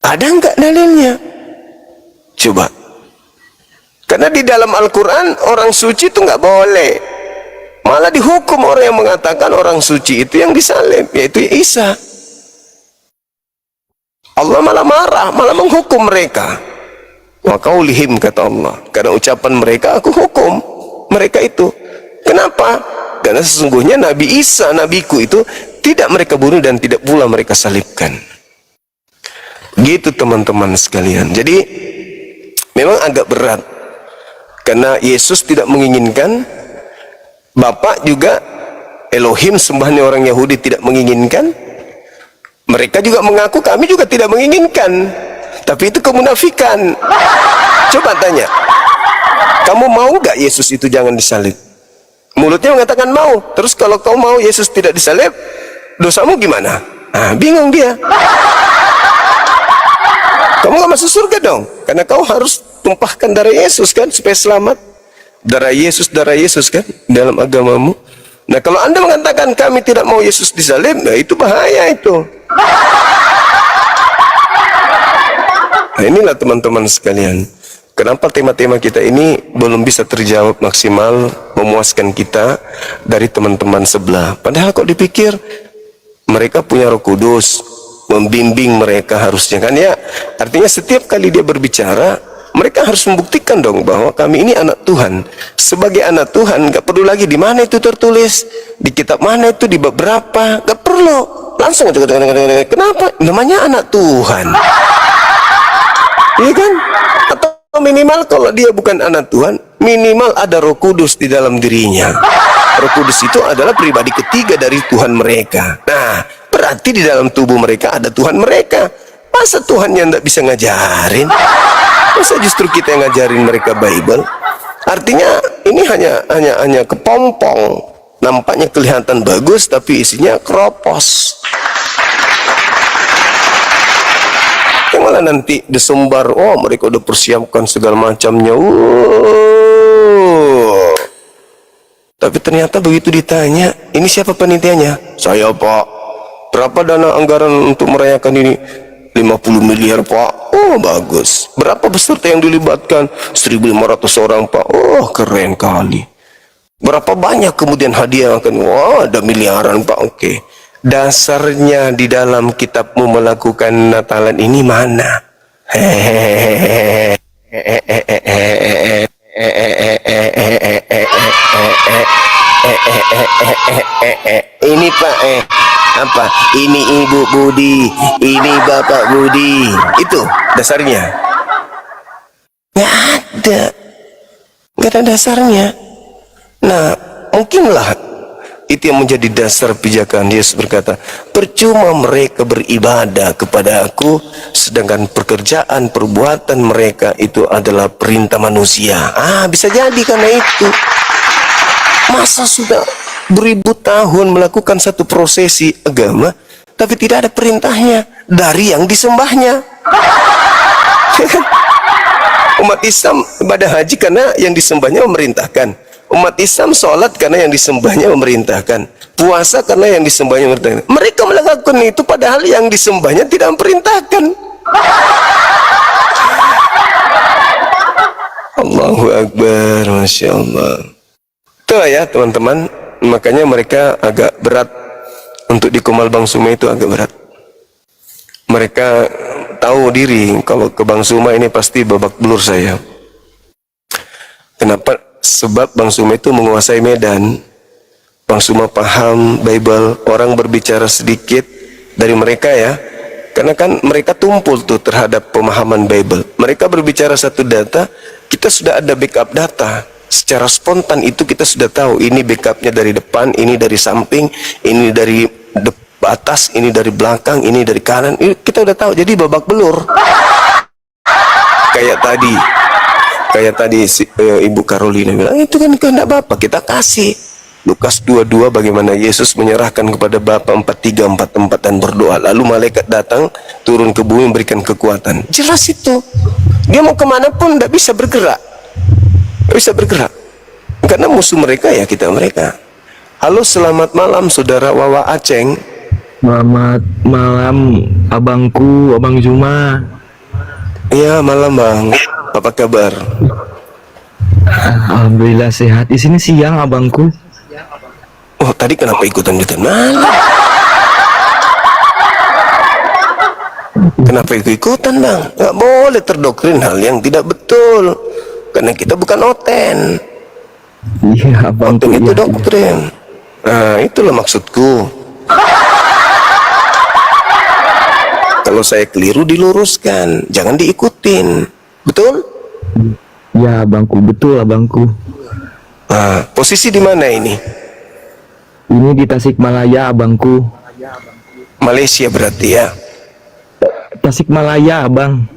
Ada enggak dalilnya? Coba. Karena di dalam Al-Quran orang suci itu enggak boleh. Malah dihukum orang yang mengatakan orang suci itu yang disalib, yaitu Isa. Allah malah marah, malah menghukum mereka. Wa qaulihim, kata Allah, karena ucapan mereka aku hukum mereka itu. Kenapa? Karena sesungguhnya Nabi Isa, nabiku itu tidak mereka bunuh dan tidak pula mereka salibkan. Gitu teman-teman sekalian. Jadi memang agak berat karena Yesus tidak menginginkan, Bapak juga Elohim sembahnya orang Yahudi tidak menginginkan. Mereka juga mengaku kami juga tidak menginginkan. Tapi itu kemunafikan. Coba tanya, kamu mau gak Yesus itu jangan disalib? Mulutnya mengatakan mau. Terus kalau kau mau Yesus tidak disalib, dosamu gimana? Bingung dia. Kamu gak masuk surga dong, karena kau harus tumpahkan darah Yesus kan supaya selamat. Darah Yesus kan dalam agamamu. Nah kalau Anda mengatakan kami tidak mau Yesus disalib, nah itu bahaya itu. Nah inilah teman-teman sekalian, kenapa tema-tema kita ini belum bisa terjawab maksimal, memuaskan kita dari teman-teman sebelah. Padahal kok dipikir mereka punya Roh Kudus membimbing mereka harusnya kan ya. Artinya setiap kali dia berbicara, mereka harus membuktikan dong bahwa kami ini anak Tuhan. Sebagai anak Tuhan gak perlu lagi di mana itu tertulis, di kitab mana itu, di bab berapa, gak perlu. Langsung aja. Kenapa? Namanya anak Tuhan. Iya kan? Atau minimal kalau dia bukan anak Tuhan, minimal ada Roh Kudus di dalam dirinya. Roh Kudus itu adalah pribadi ketiga dari Tuhan mereka. Nah, berarti di dalam tubuh mereka ada Tuhan mereka. Masa Tuhan yang tidak bisa ngajarin? Masa justru kita yang ngajarin mereka Bible? Artinya ini hanya kepompong. Nampaknya kelihatan bagus tapi isinya kropos. Yang malah nanti disumbar, oh mereka udah persiapkan segala macamnya. Tapi ternyata begitu ditanya, ini siapa panitianya? Saya Pak. Berapa dana anggaran untuk merayakan ini? 50 miliar Pak. Oh bagus. Berapa peserta yang dilibatkan? 1.500 orang Pak. Oh keren kali. Berapa banyak kemudian hadiah akan? Wah ada miliaran Pak. Oke. Dasarnya di dalam kitabmu melakukan Natalan ini mana? Ini Pak apa? Ini Ibu Budi, ini Bapak Budi. Itu dasarnya. Nggak ada. Nggak ada dasarnya. Nah, mungkinlah itu yang menjadi dasar pijakan. Yesus berkata, percuma mereka beribadah kepada aku, sedangkan pekerjaan perbuatan mereka itu adalah perintah manusia. Bisa jadi karena itu. Masa sudah beribu tahun melakukan satu prosesi agama, tapi tidak ada perintahnya dari yang disembahnya. Umat Islam ibadah haji karena yang disembahnya memerintahkan. Umat Islam sholat karena yang disembahnya memerintahkan. Puasa karena yang disembahnya memerintahkan. Mereka melakukan itu padahal yang disembahnya tidak memerintahkan. Allahu Akbar, Masya Allah. Itulah ya teman-teman. Makanya mereka agak berat untuk di Kumal Bang Suma itu agak berat. Mereka tahu diri kalau ke Bang Suma ini pasti babak belur saya. Kenapa? Sebab Bang Suma itu menguasai Medan. Bang Suma paham Bible. Orang berbicara sedikit dari mereka ya, karena kan mereka tumpul tuh terhadap pemahaman Bible. Mereka berbicara satu data, kita sudah ada backup data. Secara spontan itu kita sudah tahu ini backupnya dari depan, ini dari samping, ini dari atas, ini dari belakang, ini dari kanan. Ini kita udah tahu. Jadi babak belur. Kayak tadi Ibu Carolina bilang, itu kan kehendak Bapa, kita kasih. Lukas 22 bagaimana Yesus menyerahkan kepada Bapa 4:3, 4:4 dan berdoa. Lalu malaikat datang turun ke bumi memberikan kekuatan. Jelas itu. Dia mau kemana pun tidak bisa bergerak. Tidak bisa bergerak. Karena musuh mereka ya kita mereka. Halo, selamat malam Saudara Wawa Aceng. Selamat malam abangku, Abang Juma. Iya, malam Bang. Apa kabar? Alhamdulillah sehat. Di sini siang abangku. Oh, tadi kenapa ikutan malam? Kenapa ikut-ikutan Bang? Gak boleh terdoktrin hal yang tidak betul. Karena kita bukan oten. Iya abangku. Oten itu Iya. doktrin. Nah, itulah maksudku. Kalau saya keliru diluruskan, jangan diikutin. Betul? Ya abangku, betul abangku. Nah, posisi di mana ini? Ini di Tasikmalaya abangku. Malaysia berarti ya? Tasikmalaya abang.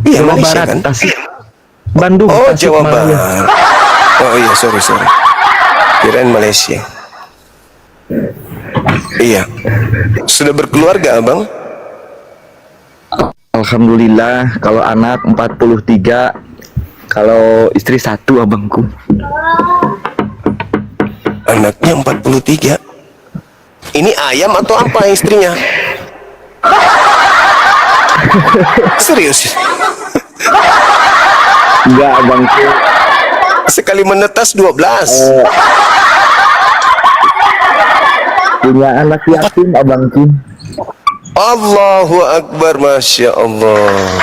Iya, Jawa Malaysia Barat, kan? Tasik. Bandung, Oh, Jawa Tasikmalaya. Barat. Oh iya, sorry. Kirain Malaysia. Iya. Sudah berkeluarga, Abang? Alhamdulillah, kalau anak 43, kalau istri 1 abangku. Anaknya 43. Ini ayam atau apa istrinya? Serius? Enggak abangku. Sekali menetas 12. Punya anak yatim abangku. Allahu Akbar, Masya Allah.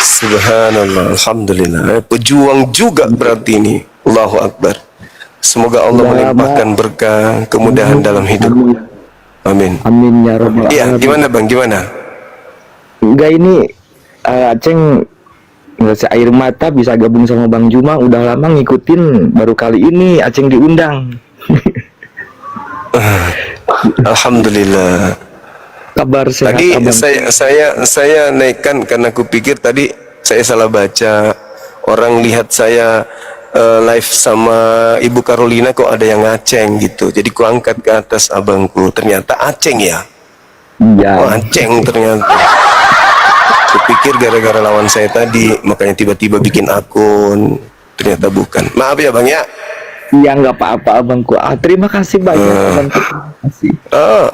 Subhanallah, Alhamdulillah. Pejuang juga berarti ini. Allahu Akbar. Semoga Allah Ya, melimpahkan berkah, kemudahan dalam hidup. Amin. Amin ya robbal Iya, alamin. gimana Bang, gimana? Enggak ini Aceng nggak air mata bisa gabung sama Bang Juma, udah lama ngikutin, baru kali ini Aceng diundang. Alhamdulillah. Kabar sehat Tadi abang. saya naikkan karena kupikir tadi saya salah baca. Orang lihat saya live sama Ibu Carolina kok ada yang ngaceng gitu. Jadi ku angkat ke atas abangku. Ternyata Aceng ya. Iya. Oh, Aceng ternyata. Kupikir gara-gara lawan saya tadi, makanya tiba-tiba bikin akun. Ternyata bukan. Maaf ya Bang ya. Iya nggak apa-apa abangku. Terima kasih banyak abangku. Terima kasih.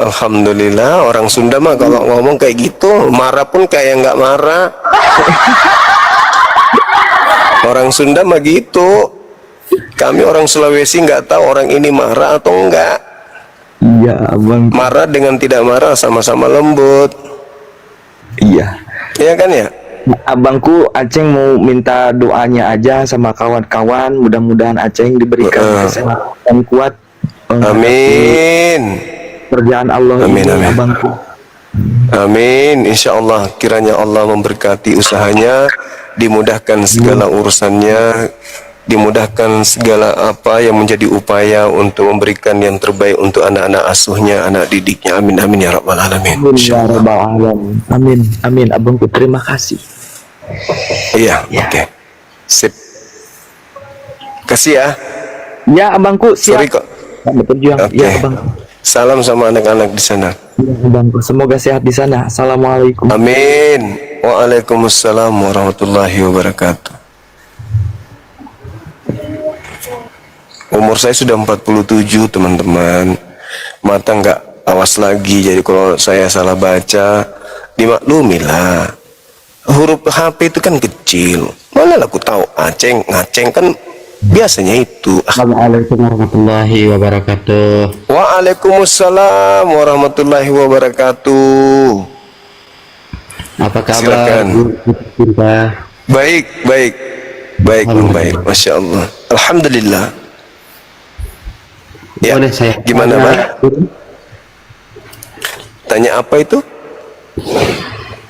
Alhamdulillah, orang Sunda mah kalau ngomong kayak gitu, marah pun kayak nggak marah. Orang Sunda mah gitu. Kami orang Sulawesi nggak tahu orang ini marah atau enggak. Iya abang. Marah dengan tidak marah sama-sama lembut. Iya. Iya kan ya? Abangku, Aceng mau minta doanya aja sama kawan-kawan. Mudah-mudahan Aceng diberikan kesehatan kuat. Amin. Kerjaan Allah Amin, ini, amin. abangku. Amin. Insya Allah kiranya Allah memberkati usahanya, dimudahkan segala urusannya, dimudahkan segala apa yang menjadi upaya untuk memberikan yang terbaik untuk anak-anak asuhnya, anak didiknya. Amin amin ya rabbal alamin. Amin ya rabbal alamin. Amin amin abangku, terima kasih. Iya, oke. Sip. Kasih ya. Ya abangku, siap. Sorry kok. Selamat berjuang. Oke. Ya abangku. Salam sama anak-anak di sana. Ya, abangku. Semoga sehat di sana. Assalamualaikum. Amin. Waalaikumsalam warahmatullahi wabarakatuh. Umur saya sudah 47 teman-teman. Mata nggak awas lagi. Jadi kalau saya salah baca, dimaklumilah. Huruf HP itu kan kecil. Mana aku tahu Aceng, ngaceng kan biasanya itu. Assalamualaikum warahmatullahi wabarakatuh. Waalaikumsalam warahmatullahi wabarakatuh. Apa kabar? Silakan. Cinta. Baik, baik, baik, Bang, baik. Masya Allah. Alhamdulillah. Ya, Boleh saya gimana tanya? Bang? Tanya apa itu?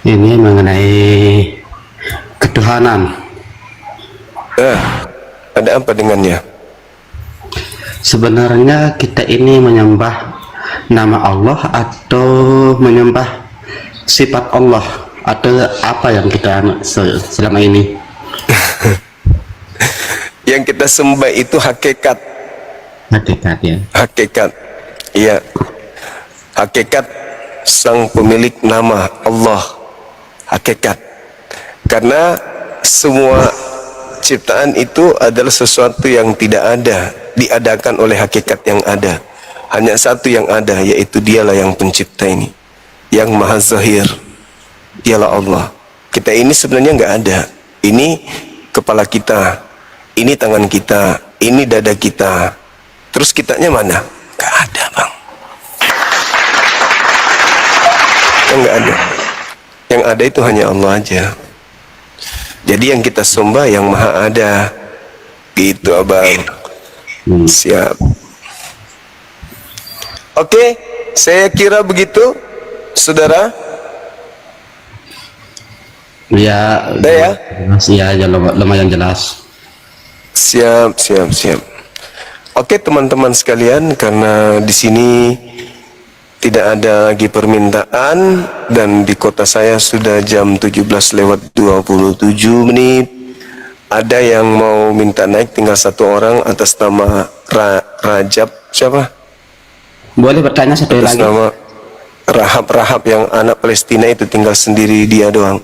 Ini mengenai ketuhanan. Ada apa dengannya? Sebenarnya kita ini menyembah nama Allah atau menyembah sifat Allah, atau apa yang kita selama ini? Yang kita sembah itu hakikat. Hakikat ya. Hakikat. Iya. Hakikat sang pemilik nama Allah. Hakikat. Karena semua ciptaan itu adalah sesuatu yang tidak ada, diadakan oleh hakikat yang ada. Hanya satu yang ada, yaitu dialah yang pencipta ini, yang maha zahir, dialah Allah. Kita ini sebenarnya nggak ada. Ini kepala kita, ini tangan kita, ini dada kita. Terus kitanya mana? Nggak ada Bang. Kan nggak ada. Yang ada itu hanya Allah aja. Jadi yang kita sembah yang maha ada. Gitu Abang. Siap. Oke, saya kira begitu, saudara. Ya, Udah ya? Ya, lumayan jelas. Siap. Oke, teman-teman sekalian, karena di sini tidak ada lagi permintaan dan di kota saya sudah jam 17:27. Ada yang mau minta naik, tinggal satu orang atas nama Rajab. Siapa? Boleh bertanya satu Atas lagi? nama Rahab yang anak Palestina itu, tinggal sendiri dia doang.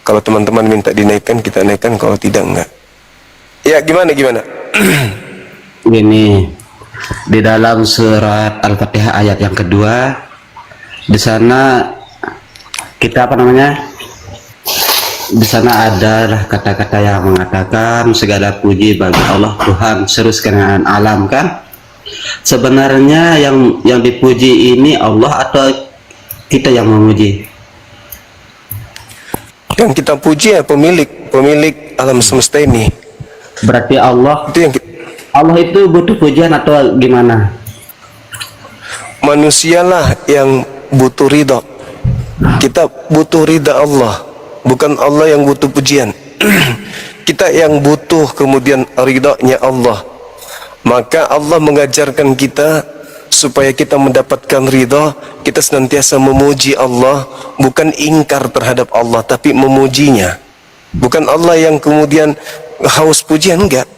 Kalau teman-teman minta dinaikkan, kita naikkan. Kalau tidak, enggak. Ya, gimana? Ini di dalam surat Al-Fatihah ayat yang kedua, di sana kita di sana ada kata-kata yang mengatakan segala puji bagi Allah Tuhan seluruh sekalian alam, kan? Sebenarnya yang dipuji ini Allah atau kita yang memuji? Yang kita puji ya pemilik alam semesta ini. Berarti Allah Itu yang Allah itu butuh pujian atau gimana? manusialah yang butuh ridha. Kita butuh ridha Allah, bukan Allah yang butuh pujian. Kita yang butuh kemudian ridha-Nya Allah. Maka Allah mengajarkan kita supaya kita mendapatkan ridha, kita senantiasa memuji Allah, bukan ingkar terhadap Allah, tapi memujinya. Bukan Allah yang kemudian haus pujian, enggak.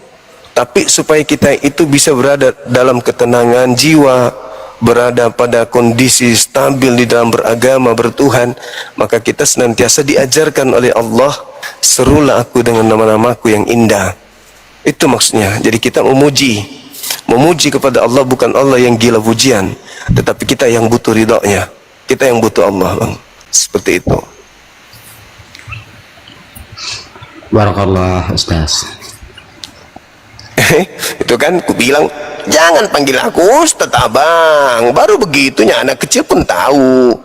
Tapi supaya kita itu bisa berada dalam ketenangan jiwa, berada pada kondisi stabil di dalam beragama, bertuhan, maka kita senantiasa diajarkan oleh Allah, serulah aku dengan nama-namaku yang indah. Itu maksudnya. Jadi kita memuji kepada Allah, bukan Allah yang gila pujian, tetapi kita yang butuh ridha-Nya, kita yang butuh Allah, Bang. Seperti itu. Barakallah, Ustaz. Itu kan ku bilang, jangan panggil aku Ustaz Abang. Baru begitunya anak kecil pun tahu.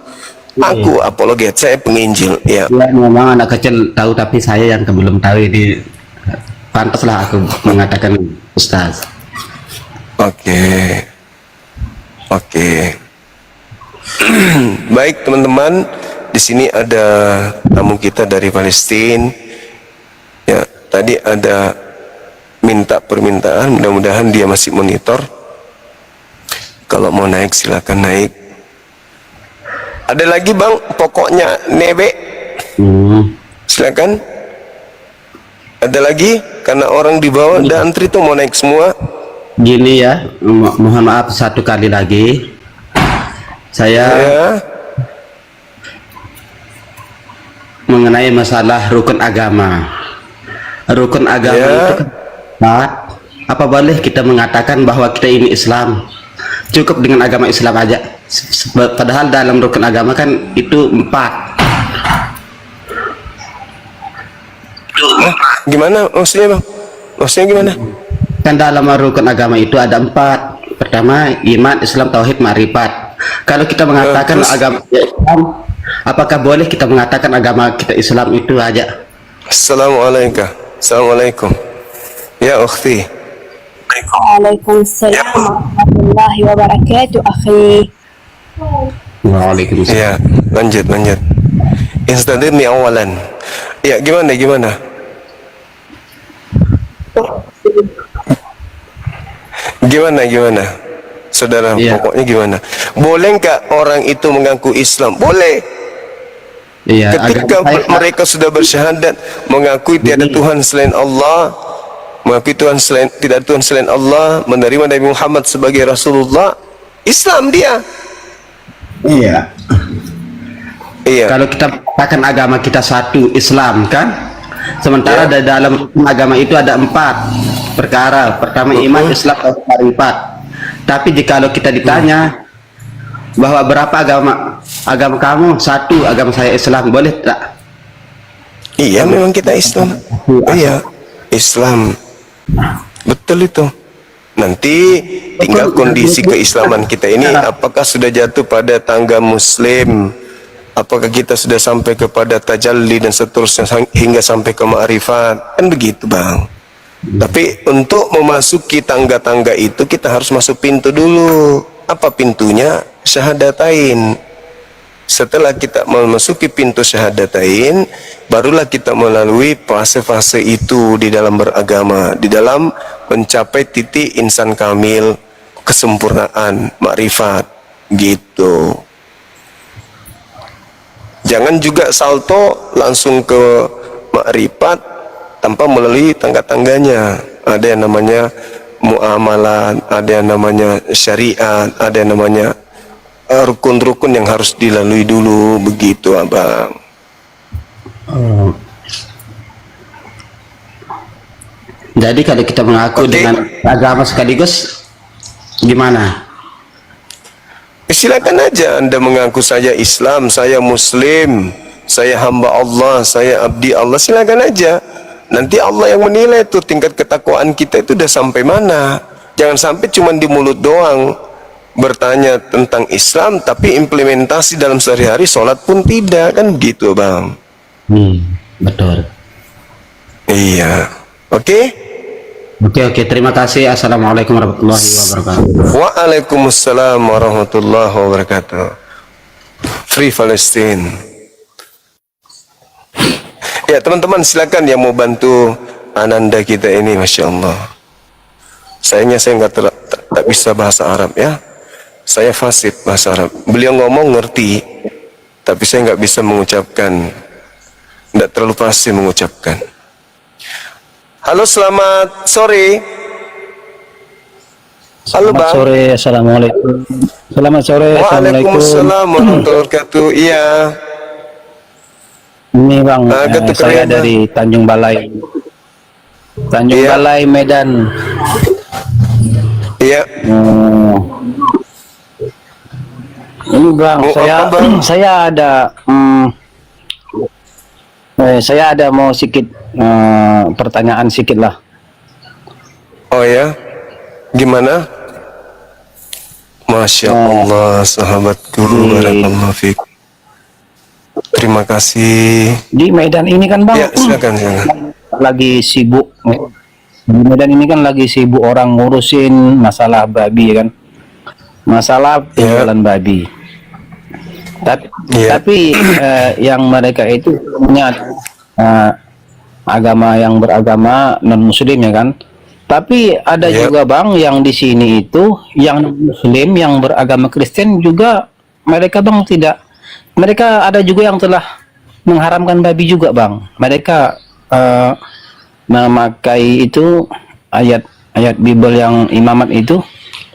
Aku apologet, saya penginjil. Ya. Ya, memang anak kecil tahu, tapi saya yang belum tahu ini. Pantaslah aku mengatakan Ustaz. Oke. Baik teman-teman, di sini ada tamu kita dari Palestina. Ya, tadi ada minta permintaan, mudah-mudahan dia masih monitor. Kalau mau naik silakan naik. Ada lagi Bang, pokoknya nebe. Silakan. Ada lagi, karena orang di bawah dan antri tuh mau naik semua. Gini ya, mohon maaf satu kali lagi. Saya Ya. mengenai masalah rukun agama. Rukun agama Ya. itu kan empat. Apa boleh kita mengatakan bahwa kita ini Islam? Cukup dengan agama Islam aja. Padahal dalam rukun agama kan itu 4. Gimana maksudnya Bang? Maksudnya gimana? Kan dalam rukun agama itu ada 4. Pertama, iman, Islam, tauhid, ma'rifat. Kalau kita mengatakan Terus? agama Islam, apakah boleh kita mengatakan agama kita Islam itu aja? Assalamualaikum. Ya ukhti. Waalaikumsalam warahmatullahi wabarakatuh, akhi. Waalaikumsalam. Ya, lanjut. Istadirni awalan. Ya, gimana? Gimana? Saudara, Ya. pokoknya gimana? Boleh nggak orang itu mengaku Islam? Boleh. Iya, Ketika agama saya- mereka sudah bersyahadat, mengakui tiada Tuhan selain Allah, mengakui tidak ada Tuhan selain Allah, menerima Nabi Muhammad sebagai Rasulullah, Islam dia. Iya. Iya. Kalau kita katakan agama kita satu, Islam kan? Sementara Ya. di dalam agama itu ada 4 perkara. Pertama iman, Islam, tauhid, ma'rifat. Tapi jikalau kita ditanya bahwa berapa agama kamu? 1, agama saya Islam, boleh tak? Iya, memang kita Islam. Iya, Islam. Betul itu. Nanti tinggal kondisi keislaman kita ini, apakah sudah jatuh pada tangga Muslim, apakah kita sudah sampai kepada tajalli dan seterusnya hingga sampai ke ma'rifat, kan begitu Bang. Tapi untuk memasuki tangga-tangga itu kita harus masuk pintu dulu. Apa pintunya? Syahadatain. Setelah kita memasuki pintu syahadatain, barulah kita melalui fase-fase itu di dalam beragama, di dalam mencapai titik insan kamil, kesempurnaan, makrifat, gitu. Jangan juga salto langsung ke makrifat tanpa melalui tangga-tangganya. Ada yang namanya muamalah, ada yang namanya syariat, ada yang namanya rukun-rukun yang harus dilalui dulu, begitu abang. Jadi kalau kita mengaku dengan agama sekaligus gimana? Silakan aja Anda mengaku saya Islam, saya Muslim, saya hamba Allah, saya abdi Allah, silakan aja. Nanti Allah yang menilai tuh tingkat ketakwaan kita itu udah sampai mana. Jangan sampai cuma di mulut doang bertanya tentang Islam, tapi implementasi dalam sehari-hari sholat pun tidak, kan begitu bang. Betul. Iya. Oke? Oke, terima kasih. Assalamualaikum warahmatullahi wabarakatuh. Waalaikumsalam warahmatullahi wabarakatuh. Free Palestine. Ya teman-teman, silakan yang mau bantu Ananda kita ini, Masya Allah. Sayangnya saya tak bisa bahasa Arab ya. Saya fasih bahasa Arab. Beliau ngomong ngerti, tapi saya nggak bisa mengucapkan, nggak terlalu pasti mengucapkan. Halo, selamat sore. Halo Selamat bang. sore, assalamualaikum. Selamat sore, assalamualaikum. Waalaikumsalam warahmatullahi wabarakatuh. Iya. Ini bang, Gatot saya Rema. dari Tanjung Balai. Tanjung Iya. Balai, Medan. Iya. Ini bang, Oh, saya apa, Bang? saya ada mau sedikit pertanyaan sedikit lah. Oh ya. Gimana? Masya Allah, sahabatku, barakallahu fiik. Terima kasih. Di Medan ini kan bang, Ya, silakan, silakan. lagi sibuk. Di Medan ini kan lagi sibuk orang ngurusin masalah babi kan, masalah penjualan babi. Tapi yang mereka itu punya agama yang beragama non Muslim ya kan. Tapi ada juga bang yang di sini itu yang Muslim yang beragama Kristen juga mereka bang tidak. Mereka ada juga yang telah mengharamkan babi juga bang. Mereka memakai itu ayat Bible yang imamat itu.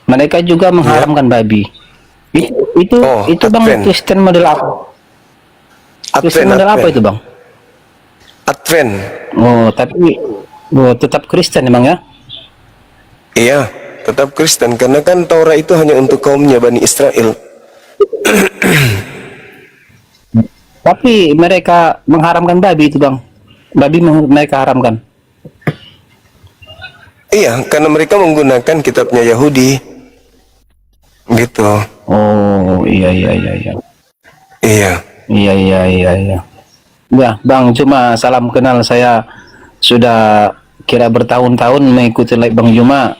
Mereka juga mengharamkan babi. Itu bang Advent. Kristen model apa? Kristen model apa itu bang? Advent. Oh tapi tetap Kristen emang ya? Iya, tetap Kristen karena kan Taurat itu hanya untuk kaumnya Bani Israel. Tapi mereka mengharamkan babi itu bang. Babi mereka haramkan. Iya, karena mereka menggunakan kitabnya Yahudi. Gitu. Oh iya. Iya. Iya. Ya bang, cuma salam kenal, saya sudah kira bertahun-tahun mengikuti live Bang Juma.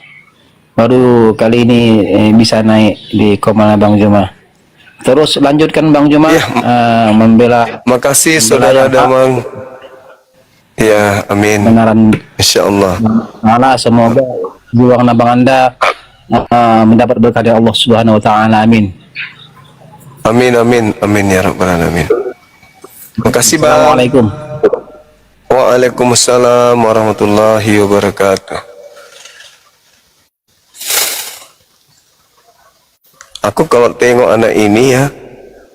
Baru kali ini bisa naik di Komana Bang Juma. Terus lanjutkan Bang Juma membela. Makasih saudara Damang. Ya, amin. Benaran Insyaallah. Allah, semoga juang nabang Anda mendapat berkah dari Allah Subhanahu wa taala. Amin. Amin ya rabbal alamin. Makasih Bang. Assalamualaikum. Waalaikumsalam warahmatullahi wabarakatuh. Aku kalau tengok anak ini ya,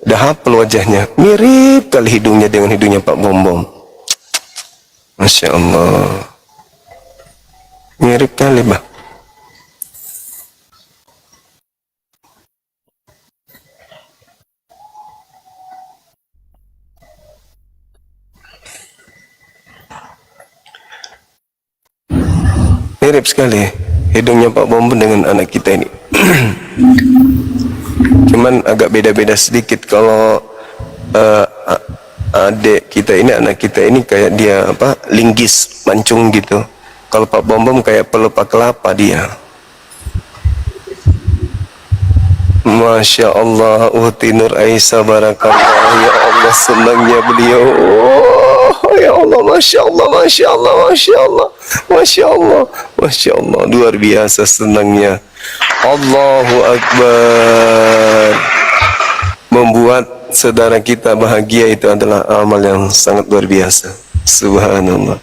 udah hafal wajahnya. Mirip kali hidungnya dengan hidungnya Pak Bom. Masya Allah. Mirip kali Bang. Mirip sekali hidungnya Pak Bom dengan anak kita ini. Cuman agak beda-beda sedikit. Kalau adik kita ini, anak kita ini kayak dia linggis, mancung gitu. Kalau Pak Bom kayak pelupa kelapa dia. Masya Allah, Uhti Nur Aisyah, barakallah. Ya Allah, senangnya beliau. Oh, ya Allah, Masya Allah, Masya Allah, Masya Allah, Masya Allah, Masya Allah, luar biasa senangnya. Allahu Akbar. Membuat saudara kita bahagia itu adalah amal yang sangat luar biasa. Subhanallah.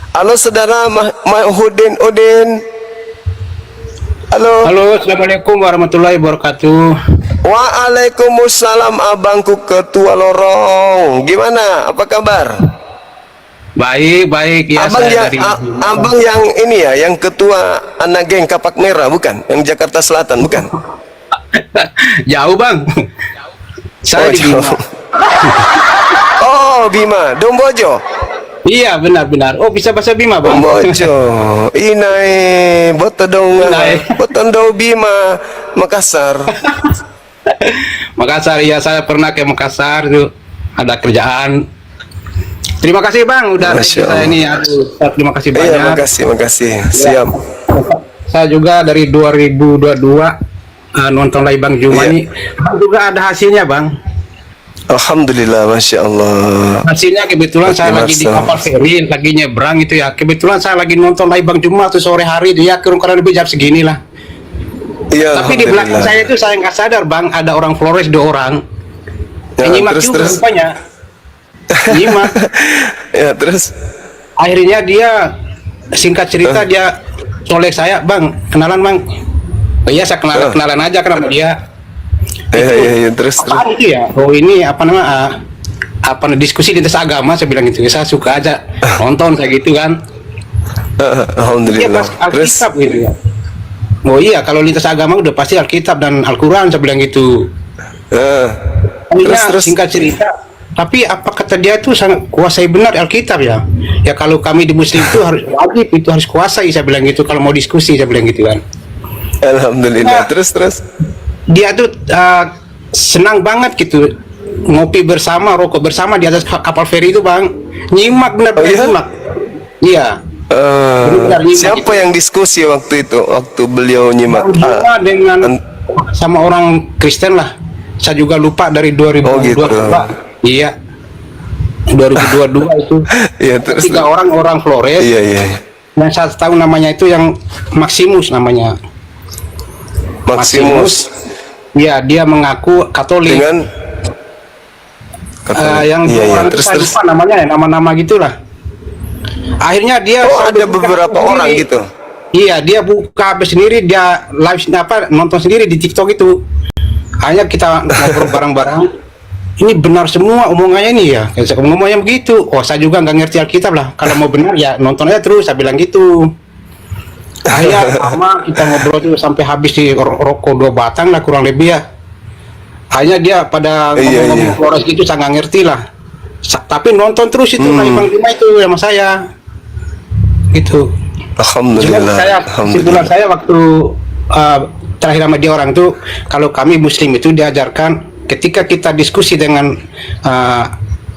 Halo saudara Mahudin Udin. Halo. Halo, assalamualaikum warahmatullahi wabarakatuh. Waalaikumsalam abangku ketua lorong. Gimana? Apa kabar? Baik, baik ya. Abang Saya yang abang yang ini ya, yang ketua anak geng Kapak Merah bukan? Yang Jakarta Selatan bukan? jauh bang. Saya di Bima. jauh. Oh, Bima, Dombojo. Iya benar-benar. Oh bisa bahasa Bima bang. Dombojo. Inai, botodong, Inai. botondo Bima, Makassar. Makassar ya, saya pernah ke Makassar tuh ada kerjaan. Terima kasih bang udah Masya saya ini. Aduh, terima kasih banyak. Iya, makasih. Siap. Saya juga dari 2022 nonton live Bang Juma Iya. ini. Bang juga ada hasilnya bang. Alhamdulillah, Masya Allah. Hasilnya kebetulan saya lagi di Masa. kapal feri, lagi nyebrang itu ya. Kebetulan saya lagi nonton live Bang Juma tuh sore hari, dia kurang lebih jam segini lah. Iya, Tapi di belakang Alhamdulillah. saya itu saya nggak sadar bang, ada orang Flores 2 orang. Ya, Nyimak terus, juga terus. rupanya. Nyimak. Ya, terus. Akhirnya dia singkat cerita dia colek saya, bang kenalan bang. Oh iya saya kenalan aja kan sama dia. Iya, terus. Apaan itu ya? Oh ini apa nama? Diskusi lintas agama saya bilang gitu. Saya suka aja nonton kayak gitu kan. Dia Alhamdulillah. pas Terus. Alkitab gitu ya. Oh iya kalau lintas agama udah pasti Alkitab dan Al-Quran saya bilang gitu. Akhirnya Terus. singkat cerita, tapi apa kata dia itu sangat kuasai benar Alkitab ya. Ya kalau kami di Muslim itu harus wajib itu harus kuasai saya bilang gitu kalau mau diskusi saya bilang gitu kan. Alhamdulillah. Nah. Terus. Dia tuh senang banget gitu ngopi bersama, rokok bersama di atas kapal feri itu bang. Nyimak benar-benar Oh, iya? nyimak. Iya. Benar-benar nyimak Siapa itu. yang diskusi waktu itu? Waktu beliau nyimak? Bang Juma dengan an- sama orang Kristen lah. Saya juga lupa dari 2022. Oh, gitu. Iya. 2022 itu. Iya, terus. 3 orang Flores. Iya. Yang saya tahu namanya itu yang Maximus namanya. Maximus. Iya, dia mengaku Katolik. Dengan Yang iya, orang terus. saya lupa namanya ya, nama-nama gitulah. Akhirnya dia Oh, ada buka beberapa sendiri. orang gitu. Iya, dia buka HP sendiri, dia live nonton sendiri di TikTok itu. Hanya kita ngobrol bareng-bareng. Ini benar semua omongannya ini ya. Kayak saya ngomongnya begitu. Oh, saya juga nggak ngerti Alkitab lah. Kalau mau benar ya nonton aja terus. Saya bilang gitu. Akhirnya lama kita ngobrol tuh sampai habis di rokok 2 batang lah kurang lebih ya. Hanya dia pada Iya, ngomong-ngomong iya. Flores gitu saya nggak ngerti lah. Tapi nonton terus itu live Bang Juma itu sama saya. Gitu. Alhamdulillah. Kesimpulan saya waktu terakhir sama dia orang itu, kalau kami Muslim itu diajarkan ketika kita diskusi dengan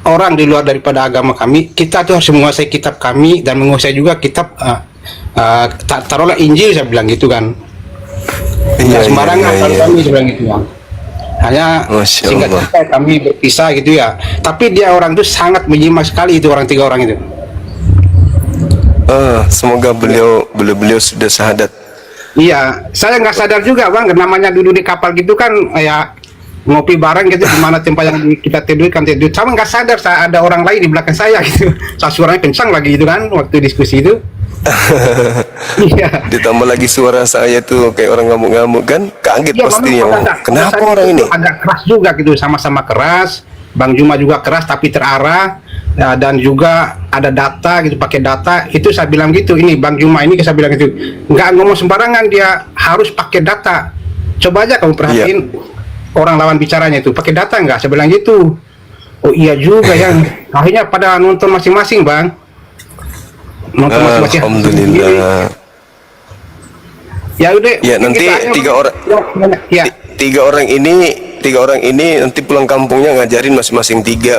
orang di luar daripada agama kami, kita tuh harus menguasai kitab kami dan menguasai juga kitab taruhlah Injil saya bilang gitu kan. Iya, Nggak sembarangan iya, kalau iya. kami saya bilang gitu ya. Hanya Masya singkat Allah. cerita kami berpisah gitu ya. Tapi dia orang itu sangat menyimak sekali itu orang 3 orang itu. Semoga beliau sudah syahadat. Iya, saya nggak sadar juga bang, namanya duduk di kapal gitu kan, ya ngopi bareng gitu di mana tempat yang kita tidur kan tidur. Sama nggak sadar saya ada orang lain di belakang saya gitu. Saya suaranya kencang lagi gitu kan waktu diskusi itu. Iya. Ditambah lagi suara saya tuh kayak orang ngamuk-ngamuk kan, kaget Iya, pastinya. memang Oh, agak- kenapa rasanya orang itu ini? agak keras juga gitu, sama-sama keras. Bang Juma juga keras tapi terarah ya, dan juga ada data gitu, pakai data itu saya bilang gitu. Ini Bang Juma ini saya bilang gitu, nggak ngomong sembarangan, dia harus pakai data. Coba aja kamu perhatiin orang lawan bicaranya itu pakai data nggak? Saya bilang gitu. Oh iya juga yang akhirnya pada nonton masing-masing bang. Nonton masing-masing. Alhamdulillah. Ya udah. Ya, mungkin nanti kita aja, 3 orang. Ya. Tiga orang ini nanti pulang kampungnya ngajarin masing-masing tiga.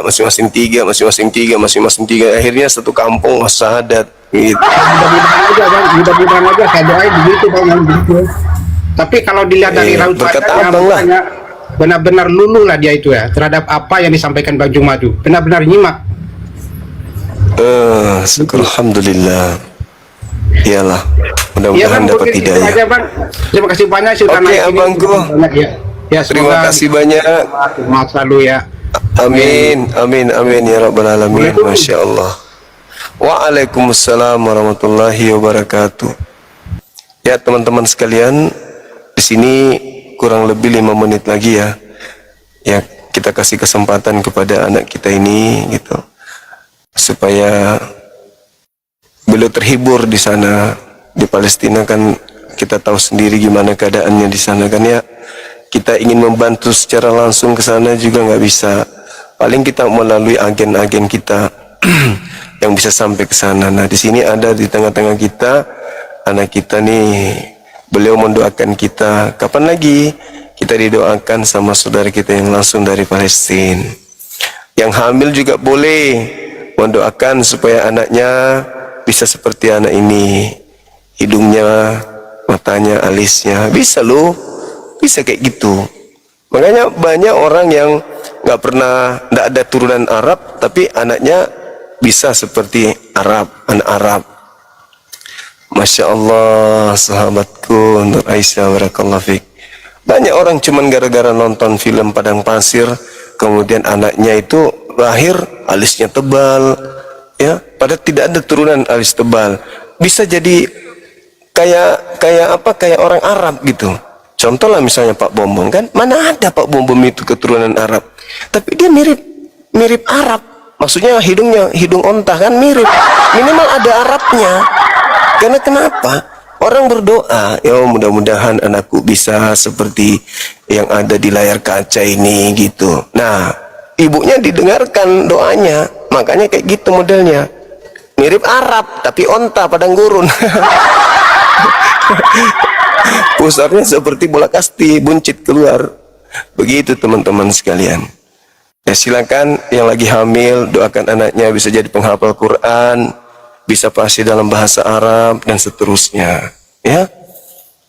Akhirnya satu kampung syahadat. Gitu. Mudah-mudahan aja bang, mudah-mudahan aja saya doain begitu bang, yang begitu. Tapi kalau dilihat dari Iya, raut berkata wajahnya, abang lah. mukanya, benar-benar luluh lah dia itu ya terhadap apa yang disampaikan Bang Juma itu, benar-benar nyimak. Syukur alhamdulillah. Iyalah, Iya mudah-mudahan bang, dapat mungkin itu hidayah. aja bang. Terima kasih banyak sudah Oke, naik ini. abangku. Banyak, ya. Ya, Terima semoga kasih banyak. semangat selalu ya. Amin, amin, amin ya rabbal alamin. Masya Allah. Waalaikumsalam warahmatullahi wabarakatuh. Ya teman-teman sekalian, di sini kurang lebih 5 menit lagi ya. Ya kita kasih kesempatan kepada anak kita ini gitu, supaya beliau terhibur di sana di Palestina. Kan kita tahu sendiri gimana keadaannya di sana kan ya. Kita ingin membantu secara langsung ke sana juga nggak bisa. Paling kita melalui agen-agen kita yang bisa sampai ke sana. Nah, di sini ada di tengah-tengah kita anak kita nih. Beliau mendoakan kita. Kapan lagi kita didoakan sama saudara kita yang langsung dari Palestina. Yang hamil juga boleh mendoakan supaya anaknya bisa seperti anak ini. Hidungnya, matanya, alisnya. Bisa loh. Bisa kayak gitu. Makanya banyak orang yang nggak pernah, nggak ada turunan Arab, tapi anaknya bisa seperti Arab, anak Arab. Masya Allah, sahabatku, Nur Aisyah, barakallahu fiik. Banyak orang cuman gara-gara nonton film Padang Pasir, kemudian anaknya itu lahir alisnya tebal, ya, padahal tidak ada turunan alis tebal. Bisa jadi kayak orang Arab gitu. Contoh lah misalnya Pak Bombong kan, mana ada Pak Bombong itu keturunan Arab, tapi dia mirip Arab. Maksudnya hidung onta kan mirip, minimal ada Arabnya. Karena kenapa? Orang berdoa, ya mudah-mudahan anakku bisa seperti yang ada di layar kaca ini gitu. Nah, ibunya didengarkan doanya, makanya kayak gitu modelnya. Mirip Arab tapi onta padang gurun. Pusarnya seperti bola kasti, buncit keluar. Begitu teman-teman sekalian. Ya silakan yang lagi hamil, doakan anaknya bisa jadi penghafal Quran, bisa fasih dalam bahasa Arab dan seterusnya. Ya,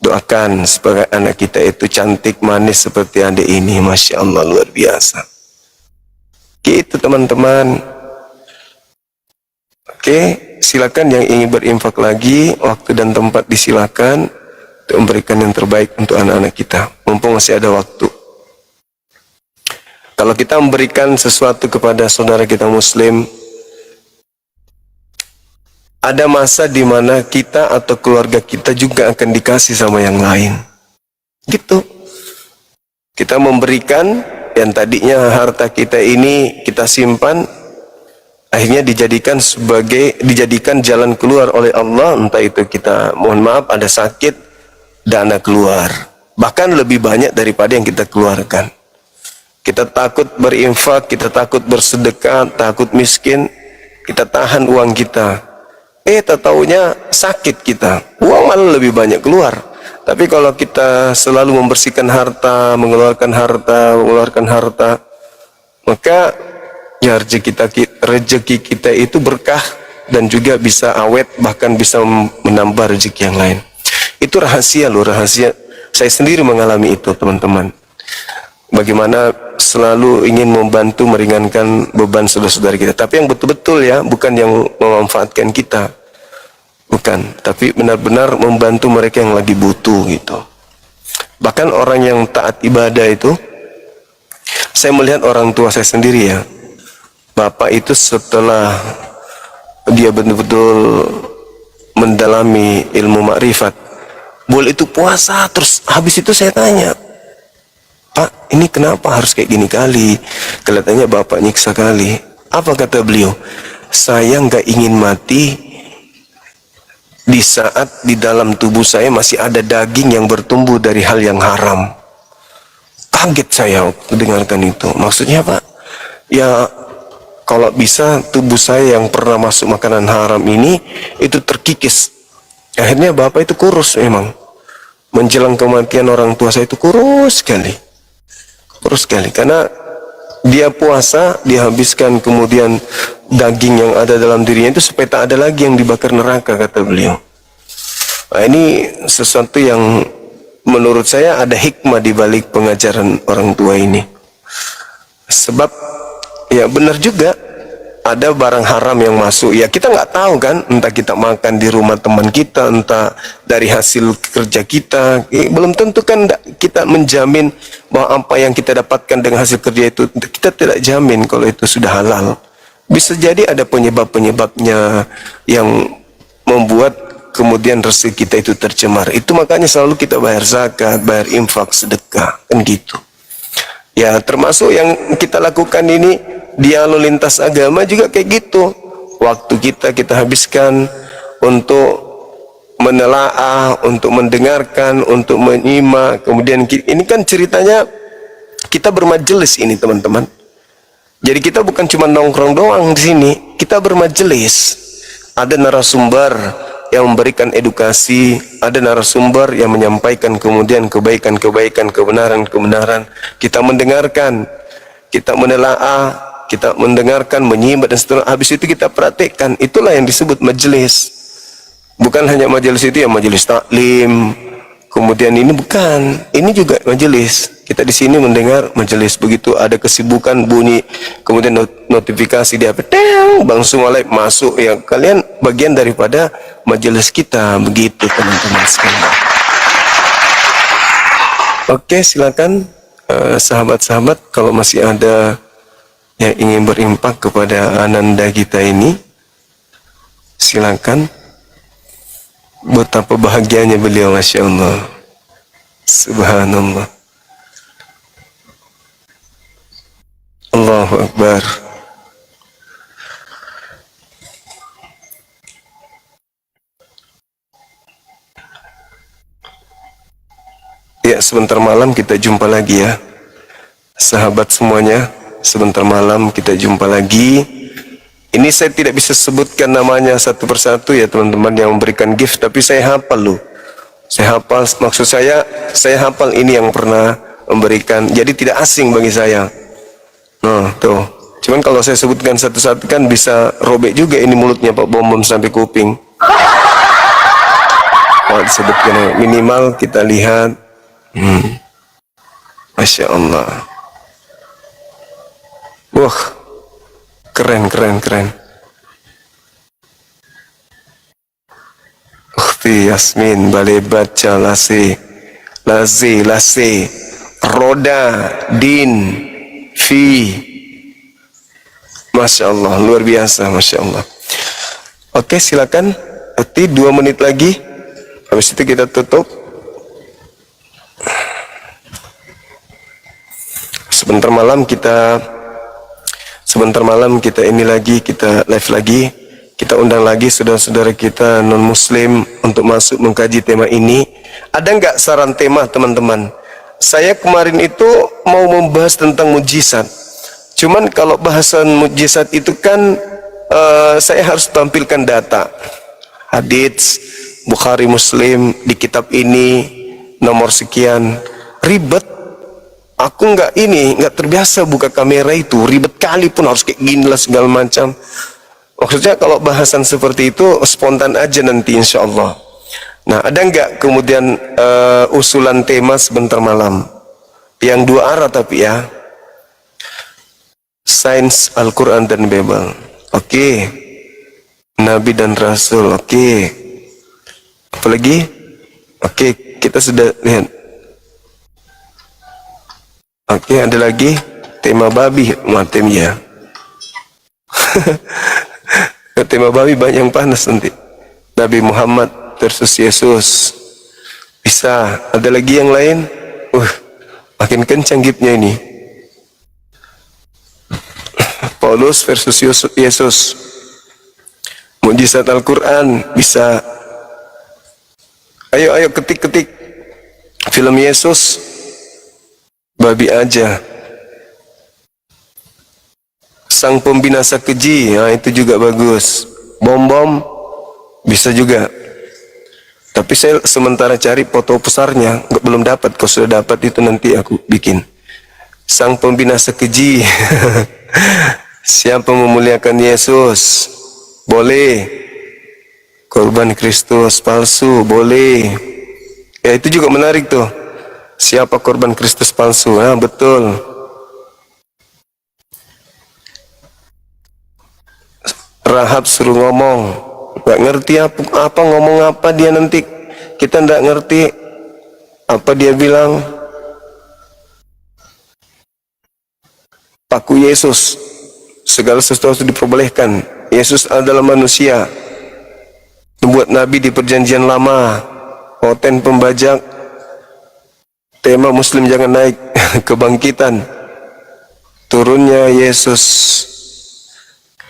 doakan supaya anak kita itu cantik manis seperti adik ini. Masya Allah, luar biasa. Gitu teman-teman. Oke, silakan yang ingin berinfak lagi, waktu dan tempat disilakan untuk memberikan yang terbaik untuk anak-anak kita, mumpung masih ada waktu. Kalau kita memberikan sesuatu kepada saudara kita muslim, ada masa di mana kita atau keluarga kita juga akan dikasih sama yang lain. Gitu. Kita memberikan yang tadinya harta kita ini kita simpan, akhirnya dijadikan jalan keluar oleh Allah. Entah itu kita, mohon maaf, ada sakit, dana keluar, bahkan lebih banyak daripada yang kita keluarkan. Kita takut berinfak, kita takut bersedekah, takut miskin, kita tahan uang kita. Tak taunya sakit kita, uang malah lebih banyak keluar. Tapi kalau kita selalu membersihkan harta, mengeluarkan harta, maka ya rezeki kita itu berkah dan juga bisa awet, bahkan bisa menambah rezeki yang lain. Itu rahasia loh, rahasia. Saya sendiri mengalami itu teman-teman. Bagaimana selalu ingin membantu meringankan beban saudara-saudara kita. Tapi yang betul-betul ya, bukan yang memanfaatkan kita. Bukan, tapi benar-benar membantu mereka yang lagi butuh gitu. Bahkan orang yang taat ibadah itu, saya melihat orang tua saya sendiri ya. Bapak itu setelah dia betul-betul mendalami ilmu makrifat, boleh itu puasa terus. Habis itu saya tanya, Pak, ini kenapa harus kayak gini kali? Kelihatannya Bapak nyiksa kali. Apa kata beliau? Saya nggak ingin mati di saat di dalam tubuh saya masih ada daging yang bertumbuh dari hal yang haram. Kaget saya mendengarkan itu. Maksudnya Pak, ya kalau bisa tubuh saya yang pernah masuk makanan haram ini itu terkikis. Akhirnya Bapak itu kurus memang. Menjelang kematian orang tua saya itu kurus sekali. Karena dia puasa, dia habiskan kemudian daging yang ada dalam dirinya itu supaya tak ada lagi yang dibakar neraka, kata beliau. Nah, ini sesuatu yang menurut saya ada hikmah di balik pengajaran orang tua ini. Sebab ya benar juga, ada barang haram yang masuk, ya kita nggak tahu kan, entah kita makan di rumah teman kita, entah dari hasil kerja kita, belum tentu kan kita menjamin bahwa apa yang kita dapatkan dengan hasil kerja itu, kita tidak jamin kalau itu sudah halal. Bisa jadi ada penyebab-penyebabnya yang membuat kemudian rezeki kita itu tercemar. Itu makanya selalu kita bayar zakat, bayar infak, sedekah, kan gitu. Ya termasuk yang kita lakukan ini, dialog lintas agama juga kayak gitu. Waktu kita habiskan untuk menelaah, untuk mendengarkan, untuk menyimak. Kemudian ini kan ceritanya kita bermajelis ini teman-teman. Jadi kita bukan cuma nongkrong doang di sini, kita bermajelis. Ada narasumber yang memberikan edukasi, ada narasumber yang menyampaikan kemudian kebaikan-kebaikan, kebenaran-kebenaran. Kita mendengarkan, kita menelaah, kita mendengarkan, menyimak dan seterusnya. Habis itu kita praktekkan. Itulah yang disebut majelis. Bukan hanya majelis itu ya majelis taklim. Kemudian ini bukan, ini juga majelis. Kita di sini mendengar majelis, begitu ada kesibukan bunyi, kemudian notifikasi di HP, langsung mulai masuk, ya kalian bagian daripada majelis kita, begitu teman-teman sekalian. Oke, silakan sahabat-sahabat kalau masih ada yang ingin berimpak kepada ananda kita ini, silakan. Betapa bahagianya beliau, Masya Allah, Subhanallah, Allahu Akbar. Ya, sebentar malam kita jumpa lagi ya, sahabat semuanya. Sebentar malam kita jumpa lagi. Ini saya tidak bisa sebutkan namanya satu persatu ya teman-teman yang memberikan gift, tapi saya hafal loh. Saya hafal, maksud saya hafal ini yang pernah memberikan, jadi tidak asing bagi saya. Nah tuh, cuman kalau saya sebutkan satu-satu kan bisa robek juga ini mulutnya Pak Bom sampai kuping. Kalau disebutkan minimal kita lihat, Masya Allah. Wah, keren. Ukhti Yasmin, balai baca lase, roda, din, fi. Masya Allah, luar biasa, Masya Allah. Oke, silakan. Ukhti 2 menit lagi. Habis itu kita tutup. Sebentar malam kita ini lagi, kita live lagi, kita undang lagi saudara-saudara kita non muslim untuk masuk mengkaji tema ini. Ada nggak saran tema teman-teman? Saya kemarin itu mau membahas tentang mujizat, cuman kalau bahasan mujizat itu kan saya harus tampilkan data, hadits Bukhari Muslim di kitab ini nomor sekian, ribet. Aku nggak terbiasa buka kamera itu, ribet kali pun harus kayak gini lah segala macam. Maksudnya kalau bahasan seperti itu spontan aja nanti insya Allah. Nah, ada nggak kemudian usulan tema sebentar malam yang 2 arah tapi ya, sains Al-Quran dan Bible. Oke. Nabi dan Rasul. Oke. Apalagi? Oke, kita sudah lihat. Oke, ada lagi tema babi, matem ya. Tema babi banyak yang panas nanti. Nabi Muhammad versus Yesus. Bisa. Ada lagi yang lain? Makin kencang gipnya ini. Paulus versus Yesus. Mujizat Al-Quran bisa. Ayo ketik film Yesus. Babi aja. Sang pembinasa keji, nah itu juga bagus. Bom bisa juga. Tapi saya sementara cari foto besarnya, belum dapat. Kalau sudah dapat itu nanti aku bikin. sang pembinasa keji. Siapa memuliakan Yesus? Boleh. Korban Kristus palsu? Boleh. Ya, itu juga menarik tuh. Siapa korban Kristus palsu? Nah, betul. Rahab suruh ngomong, nggak ngerti apa ngomong apa dia nanti, kita nggak ngerti apa dia bilang. Paku Yesus, segala sesuatu diperbolehkan. Yesus adalah manusia, membuat nabi di perjanjian lama, hoten pembajak, tema Muslim jangan naik, kebangkitan, turunnya Yesus,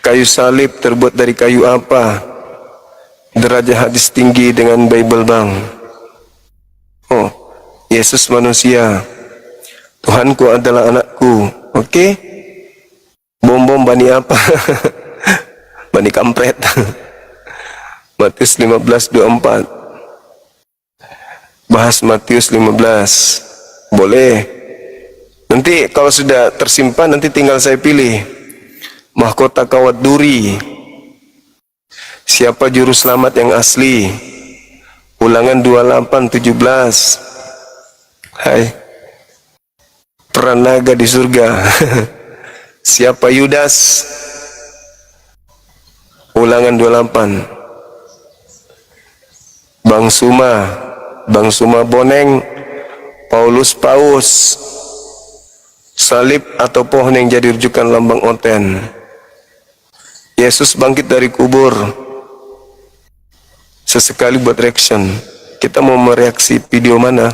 kayu salib terbuat dari kayu apa, derajat hadis tinggi dengan Bible bang. Oh, Yesus manusia, Tuhanku adalah anakku. Oke, bom bani apa? Bani kampret. Matius 15:24. Bahas Matius 15. Boleh. Nanti kalau sudah tersimpan, nanti tinggal saya pilih. Mahkota kawat duri. Siapa juru selamat yang asli? Ulangan 28:17. Hai. Peran naga di surga. Siapa Yudas? Ulangan 28. Bang Suma Boneng, Paulus Paus, salib atau pohon yang jadi rujukan lambang oten. Yesus bangkit dari kubur. Sesekali buat reaction. Kita mau mereaksi video mana?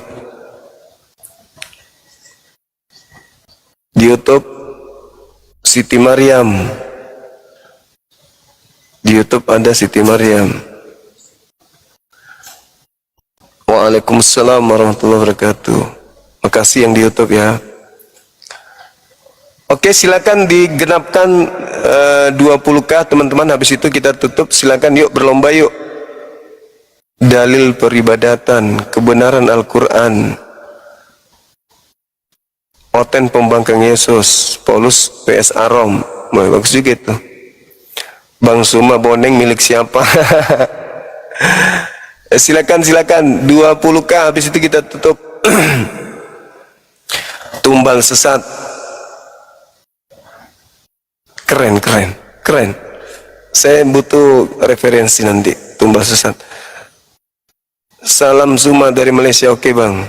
Di YouTube Siti Maryam. Di YouTube ada Siti Maryam. Waalaikumsalam warahmatullahi wabarakatuh. Makasih yang di YouTube ya. Oke, silakan digenapkan 20k teman-teman. Habis itu kita tutup. Silakan yuk berlomba yuk. Dalil peribadatan, kebenaran Al-Quran, oten pembangkang Yesus, Paulus PS Arom. Bagus juga itu. Bang Suma Boneng milik siapa? Silakan 20k. Habis itu kita tutup. Tumbal sesat. Keren. Saya butuh referensi nanti. Tumbal sesat. Salam Zuma dari Malaysia. Oke bang.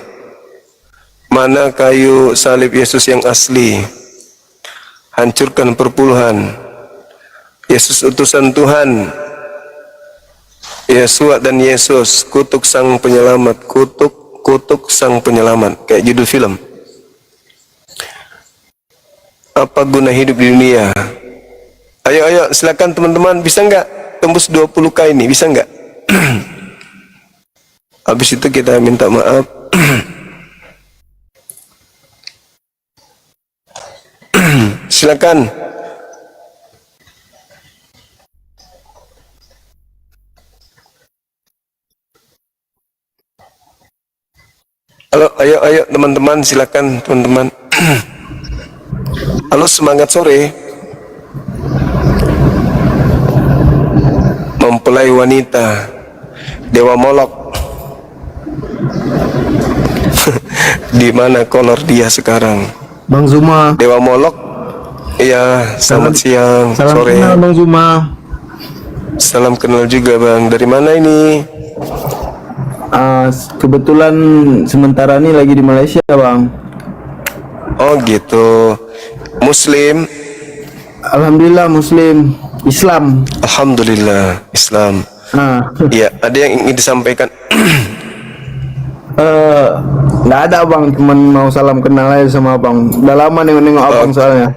Mana kayu salib Yesus yang asli? Hancurkan perpuluhan. Yesus utusan Tuhan. Yesua dan Yesus, kutuk sang penyelamat. Kutuk sang penyelamat. Kayak judul film. Apa guna hidup di dunia? Ayo silakan teman-teman. Bisa nggak tembus 20k ini? Bisa nggak? Habis itu kita minta maaf. Silakan. Halo, ayo teman-teman, silakan teman-teman. Halo, semangat sore. Mempelai wanita, Dewa Molok. Di mana kolor dia sekarang? Bang Zuma. Dewa Molok. Iya, selamat siang, Salam sore. kenal Bang Zuma. Salam kenal juga bang. Dari mana ini? Kebetulan sementara ini lagi di Malaysia bang. Oh gitu. Muslim? Alhamdulillah Muslim. Islam. Alhamdulillah Islam. Iya, ada yang ingin disampaikan? Nggak ada bang, cuman mau salam kenal aja sama abang. Udah lama nengok abang soalnya.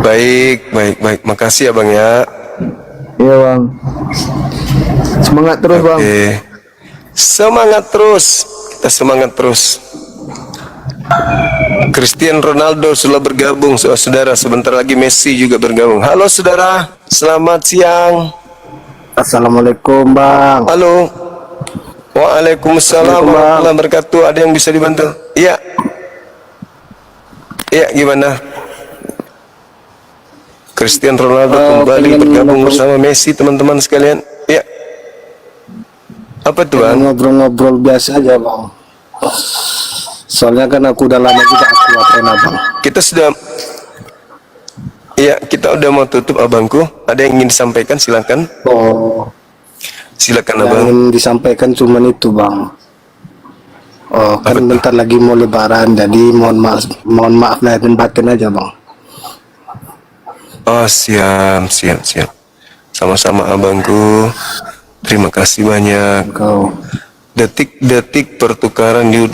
Baik. Makasih ya bang ya. Iya bang. Semangat terus bang. Semangat terus. Kita semangat terus. Cristiano Ronaldo sudah bergabung, saudara. Sebentar lagi Messi juga bergabung. Halo saudara, selamat siang. Assalamualaikum bang. Halo. Waalaikumsalam warahmatullahi wabarakatuh. Ada yang bisa dibantu? Iya. Ya, gimana? Cristiano Ronaldo kembali bergabung bersama Messi, teman-teman sekalian. Ya. Apa tuh, Bang? Ngobrol-ngobrol biasa aja, Bang. Soalnya kan aku udah lama juga aku Athena, Bang. Kita sudah, ya, kita udah mau tutup, abangku. Ada yang ingin disampaikan? Silakan. Oh, Silakan, yang abang. ingin disampaikan cuman itu, Bang. Oh, kan bentar lagi mau lebaran, jadi mohon maaf lahir dan batin aja, Bang. Oh, siap. Sama-sama, abangku. Terima kasih banyak. Kau Detik-detik pertukaran di udara